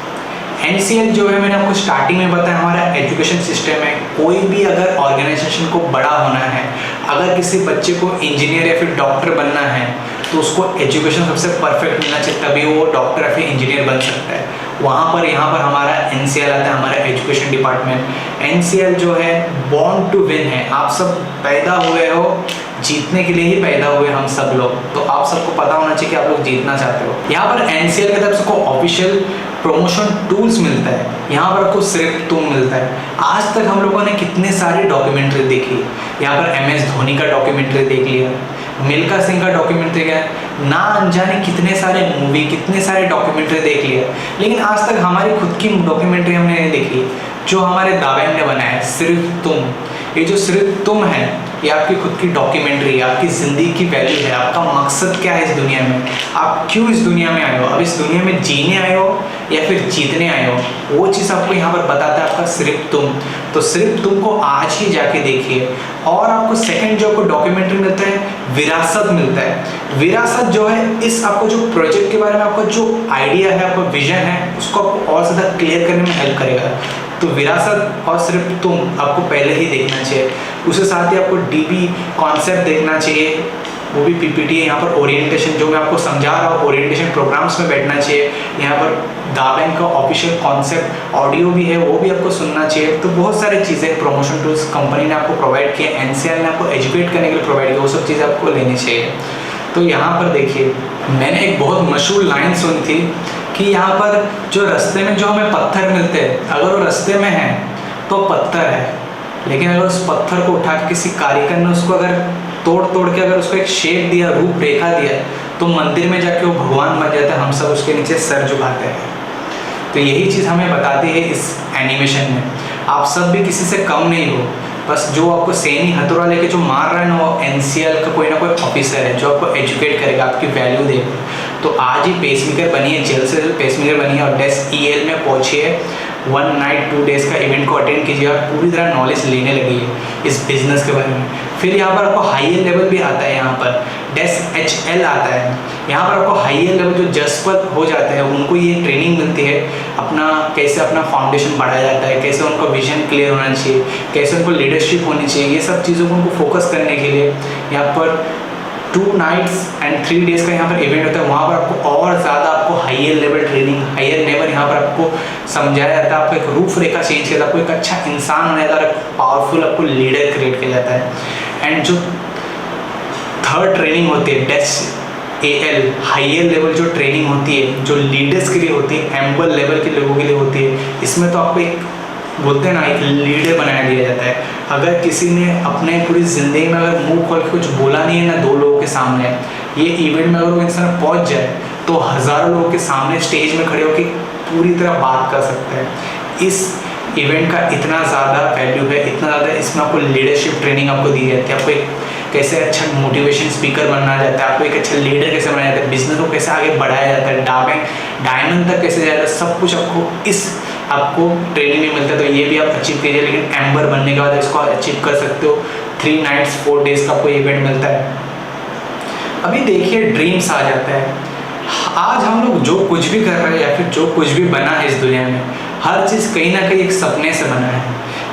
NCL जो है, मैंने आपको स्टार्टिंग में बताया, हमारा एजुकेशन सिस्टम है। कोई भी अगर ऑर्गेनाइजेशन को बड़ा होना है, अगर किसी बच्चे को इंजीनियर या फिर डॉक्टर बनना है, तो उसको एजुकेशन सबसे परफेक्ट मिलना चाहिए, तभी वो डॉक्टर या फिर इंजीनियर बन सकता है। वहाँ पर यहाँ पर हमारा NCL आता है, हमारा एजुकेशन डिपार्टमेंट। NCL जो है बॉर्न टू विन है। आप सब पैदा हुए हो जीतने के लिए ही पैदा हुए हम सब लोग, तो आप सबको पता होना चाहिए कि आप लोग जीतना चाहते हो। यहाँ पर NCL की तरफ से आपको ऑफिशियल प्रमोशन टूल्स मिलता है, यहाँ पर आपको सिर्फ तुम मिलता है। आज तक हम लोगों ने कितने सारे डॉक्यूमेंट्री देखी, यहाँ पर MS धोनी का डॉक्यूमेंट्री देख लिया, मिल्खा सिंह का डॉक्यूमेंट्री है, ना अनजाने कितने सारे मूवी, कितने सारे डॉक्यूमेंट्री देख लिया, लेकिन आज तक हमारी खुद की डॉक्यूमेंट्री हमने नहीं देखी जो हमारे दाबैंक ने बनाया है, सिर्फ तुम। ये जो सिर्फ तुम है, ये आपकी खुद की डॉक्यूमेंट्री है, आपकी ज़िंदगी की वैल्यू है, आपका मकसद क्या है इस दुनिया में, आप क्यों इस दुनिया में आए हो, अब इस दुनिया में जीने आए हो या फिर जीतने आए हो, वो चीज़ आपको यहाँ पर बताता है आपका सिर्फ तुम। तो सिर्फ तुम को आज ही जाके देखिए। और आपको सेकंड जो आपको डॉक्यूमेंट्री मिलता है, विरासत मिलता है। विरासत जो है, इस आपको जो प्रोजेक्ट के बारे में आपका जो आइडिया है, आपका विजन है, उसको आपको और ज़्यादा क्लियर करने में हेल्प करेगा। तो विरासत और सिर्फ तुम आपको पहले ही देखना चाहिए। उसके साथ ही आपको डीबी कॉन्सेप्ट देखना चाहिए, वो भी पीपीटी है। यहाँ पर ओरिएंटेशन जो मैं आपको समझा रहा हूँ, ओरिएंटेशन प्रोग्राम्स में बैठना चाहिए। यहाँ पर दा बैंक का ऑफिशियल कॉन्सेप्ट ऑडियो भी है, वो भी आपको सुनना चाहिए। तो बहुत सारी चीज़ें प्रमोशन टूल्स कंपनी ने आपको प्रोवाइड किया, एनसीआर ने आपको एजुकेट करने के लिए प्रोवाइड किया, वो सब चीज़ें आपको लेनी चाहिए। तो यहाँ पर देखिए, मैंने एक बहुत मशहूर लाइन सुनी थी कि यहाँ पर जो रास्ते में जो हमें पत्थर मिलते हैं, अगर वो रास्ते में है तो पत्थर है, लेकिन अगर उस पत्थर को उठा के किसी कारीगर ने उसको अगर तोड़ के अगर उसको एक शेप दिया, रूप रेखा दिया, तो मंदिर में जाके वो भगवान बन जाता है, हम सब उसके नीचे सर झुकाते हैं। तो यही चीज़ हमें बताती है इस एनिमेशन में, आप सब भी किसी से कम नहीं हो। बस जो आपको सेनी हथौड़ा लेके जो मार रहा है ना, वो एनसीएल का कोई ना कोई ऑफिसर है जो आपको एजुकेट करेगा, आपकी वैल्यू देगा। तो आज ही पेसमेकर बनिए, जेल से पेसमेकर बनिए और डेस्क ईएल में पहुँचिए। 1 नाइट 2 डेज़ का इवेंट को अटेंड कीजिए और पूरी तरह नॉलेज लेने लगिए इस बिज़नेस के बारे में। फिर यहाँ पर आपको हाइयर लेवल भी आता है, यहाँ पर डेस्क HL आता है। यहाँ पर आपको हाइयर लेवल जो जज पर हो जाते हैं, उनको ये ट्रेनिंग मिलती है, अपना कैसे अपना फाउंडेशन बढ़ाया जाता है, कैसे उनका विजन क्लियर होना चाहिए, कैसे उनको लीडरशिप होनी चाहिए, ये सब चीज़ों को उनको फोकस करने के लिए यहाँ पर 2 नाइट्स एंड 3 डेज़ का यहाँ पर इवेंट होता है। वहाँ पर आपको और ज़्यादा आपको higher level training, higher level यहाँ पर आपको समझाया जाता है, आपको एक रूपरेखा चेंज किया जाता है, आपको एक अच्छा इंसान बनाया जाता है, पावरफुल आपको लीडर क्रिएट किया जाता है। एंड जो थर्ड ट्रेनिंग होती है डेस्क AL, हाइयर लेवल जो ट्रेनिंग होती है, जो लीडर्स के लिए होती है, एम्बल लेवल के लोगों के लिए होती है, इसमें तो आपको एक बोलते हैं ना, एक लीडर बनाया दिया जाता है। अगर किसी ने अपने पूरी ज़िंदगी में अगर मुंह खोल के कुछ बोला नहीं है ना 2 लोगों के सामने, ये इवेंट में अगर वो इंसान पहुंच जाए तो हज़ारों लोगों के सामने स्टेज में खड़े होकर पूरी तरह बात कर सकता है। इस इवेंट का इतना ज़्यादा वैल्यू है, इतना ज़्यादा इसमें आपको लीडरशिप ट्रेनिंग आपको दी जाती है, आपको एक कैसे अच्छा मोटिवेशन स्पीकर बनना जाता है, आपको एक अच्छा लीडर कैसे बनाया जाता है, बिजनेस को कैसे आगे बढ़ाया जाता है, डायमंड तक कैसे जाता है, सब कुछ आपको ट्रेनिंग में मिलता है। तो ये भी आप अचीव कीजिए, लेकिन एम्बर बनने के बाद इसको अचीव कर सकते हो। 3 नाइट्स 4 डेज़ का आपको इवेंट मिलता है। अभी देखिए, ड्रीम्स आ जाता है। आज हम लोग जो कुछ भी कर रहे हैं या फिर जो कुछ भी बना है इस दुनिया में, हर चीज़ कहीं ना कहीं एक सपने से बना है।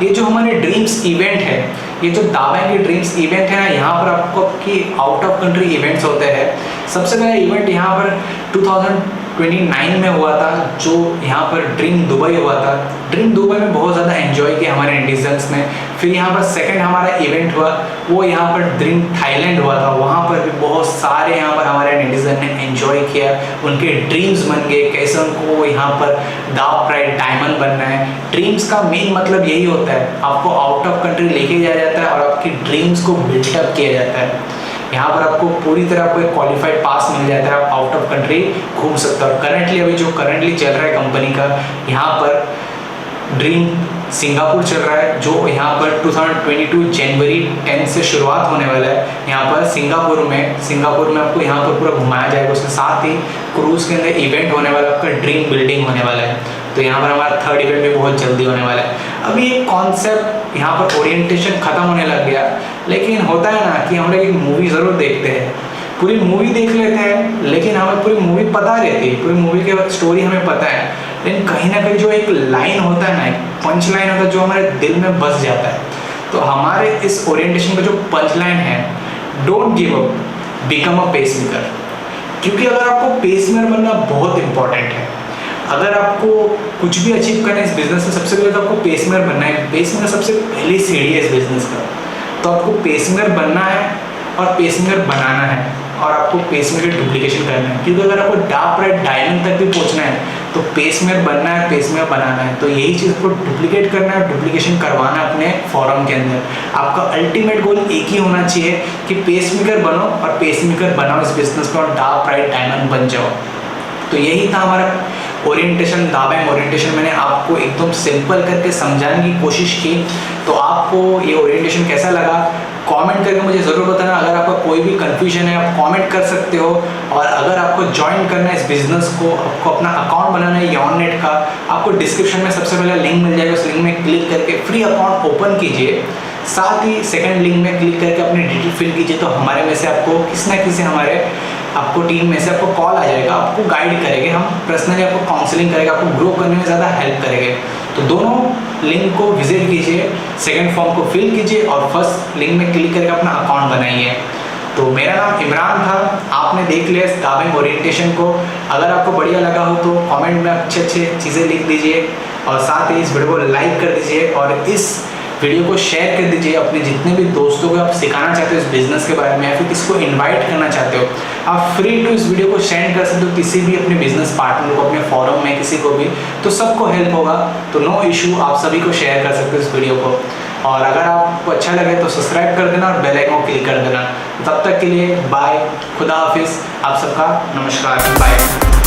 ये जो हमारे ड्रीम्स इवेंट है, ये जो दा बैंक के ड्रीम्स इवेंट है ना, यहाँ पर आपको आपकी आउट ऑफ कंट्री इवेंट्स होते हैं। सबसे पहला इवेंट यहाँ पर 2029 में हुआ था, जो यहाँ पर ड्रीम दुबई हुआ था। ड्रीम दुबई में बहुत ज़्यादा एंजॉय किया हमारे इंडिजन्स ने। फिर यहाँ पर सेकंड हमारा इवेंट हुआ, वो यहाँ पर ड्रीम थाईलैंड हुआ था। वहाँ पर भी बहुत सारे यहाँ पर हमारे इंडिजन ने एंजॉय किया, उनके ड्रीम्स बन गए, कैसे उनको यहाँ पर दा प्राइड डायमंड बनना है। ड्रीम्स का मेन मतलब यही होता है, आपको आउट ऑफ कंट्री लेके जाया जाता है और आपकी ड्रीम्स को बिल्डअप किया जाता है। यहाँ पर आपको पूरी तरह आपको एक क्वालिफाइड पास मिल जाता है, आप आउट ऑफ कंट्री घूम सकते हो। करंटली अभी जो करंटली चल रहा है कंपनी का, यहाँ पर ड्रीम सिंगापुर चल रहा है, जो यहाँ पर 2022 जनवरी 10 से शुरुआत होने वाला है। यहाँ पर सिंगापुर में आपको यहाँ पर पूरा घुमाया जाएगा। उसके साथ ही क्रूज़ के अंदर इवेंट होने वाला, आपका ड्रीम बिल्डिंग होने वाला है। तो यहाँ पर हमारा थर्ड इवेंट भी बहुत जल्दी होने वाला है। अभी एक कॉन्सेप्ट यहाँ पर ओरिएंटेशन ख़त्म होने लग गया, लेकिन होता है ना कि हम लोग एक मूवी ज़रूर देखते हैं, पूरी मूवी देख लेते हैं, लेकिन हमें पूरी मूवी पता रहती है, पूरी मूवी के स्टोरी हमें पता है, लेकिन कहीं ना कहीं जो एक लाइन होता है ना, एक पंच लाइन होता है जो हमारे दिल में बस जाता है। तो हमारे इस ओरिएंटेशन का जो पंच लाइन है, don't give up, become a pacemaker. क्योंकि अगर आपको पेसमेकर बनना बहुत इंपॉर्टेंट है, अगर आपको कुछ भी अचीव करना है इस बिजनेस में, सबसे पहले तो आपको पेसमेकर बनना है। पेसमेकर सबसे पहली सीढ़ी है इस बिजनेस का। तो आपको पेसमेकर बनना है और पेसमेकर बनाना है, और आपको पेसमेकर डुप्लीकेशन करना है। क्योंकि अगर आपको डायमंड तक भी पहुंचना है तो पेसमेकर बनना है, पेसमेकर बनाना है। तो यही चीज़ को डुप्लीकेट करना है, डुप्लीकेशन करवाना है अपने फॉर्म के अंदर। आपका अल्टीमेट गोल एक ही होना चाहिए कि पेसमेकर बनो और पेसमेकर बनाओ इस बिजनेस में, और डायमंड बन जाओ। तो यही था हमारा ओरिएंटेशन, दा बैंक ओरिएंटेशन। मैंने आपको एकदम सिंपल करके समझाने की कोशिश की। तो आपको ये ओरिएंटेशन कैसा लगा कमेंट करके मुझे ज़रूर बताना। अगर आपका कोई भी कंफ्यूजन है आप कमेंट कर सकते हो। और अगर आपको ज्वाइन करना है इस बिजनेस को, आपको अपना अकाउंट बनाना है YONNET का, आपको डिस्क्रिप्शन में सबसे पहले लिंक मिल जाएगा। उस लिंक में क्लिक करके फ्री अकाउंट ओपन कीजिए। साथ ही सेकंड लिंक में क्लिक करके अपनी डिटेल फिल कीजिए। तो हमारे में से आपको किसी ना किसी हमारे आपको टीम में से आपको कॉल आ जाएगा, आपको गाइड करेंगे, हम पर्सनली आपको काउंसलिंग करेंगे, आपको ग्रो करने में ज़्यादा हेल्प करेंगे। तो दोनों लिंक को विजिट कीजिए, सेकंड फॉर्म को फिल कीजिए और फर्स्ट लिंक में क्लिक करके अपना अकाउंट बनाइए। तो मेरा नाम इमरान था, आपने देख लिया इस दाबेंग ओरिएंटेशन को। अगर आपको बढ़िया लगा हो तो कमेंट में अच्छे अच्छे चीज़ें लिख दीजिए और साथ ही इस वीडियो को लाइक कर दीजिए और इस वीडियो को शेयर कर दीजिए अपने जितने भी दोस्तों को आप सिखाना चाहते हो इस बिज़नेस के बारे में या फिर किसी को इनवाइट करना चाहते हो। आप फ्री टू इस वीडियो को सेंड कर सकते हो किसी भी अपने बिजनेस पार्टनर को, अपने फोरम में किसी को भी, तो सबको हेल्प होगा। तो नो इशू, आप सभी को शेयर कर सकते हो इस वीडियो को। और अगर आपको अच्छा लगे तो सब्सक्राइब कर देना और बेल आइकन को क्लिक कर देना। तब तक के लिए बाय, खुदा हाफिज़, आप सबका नमस्कार, बाय।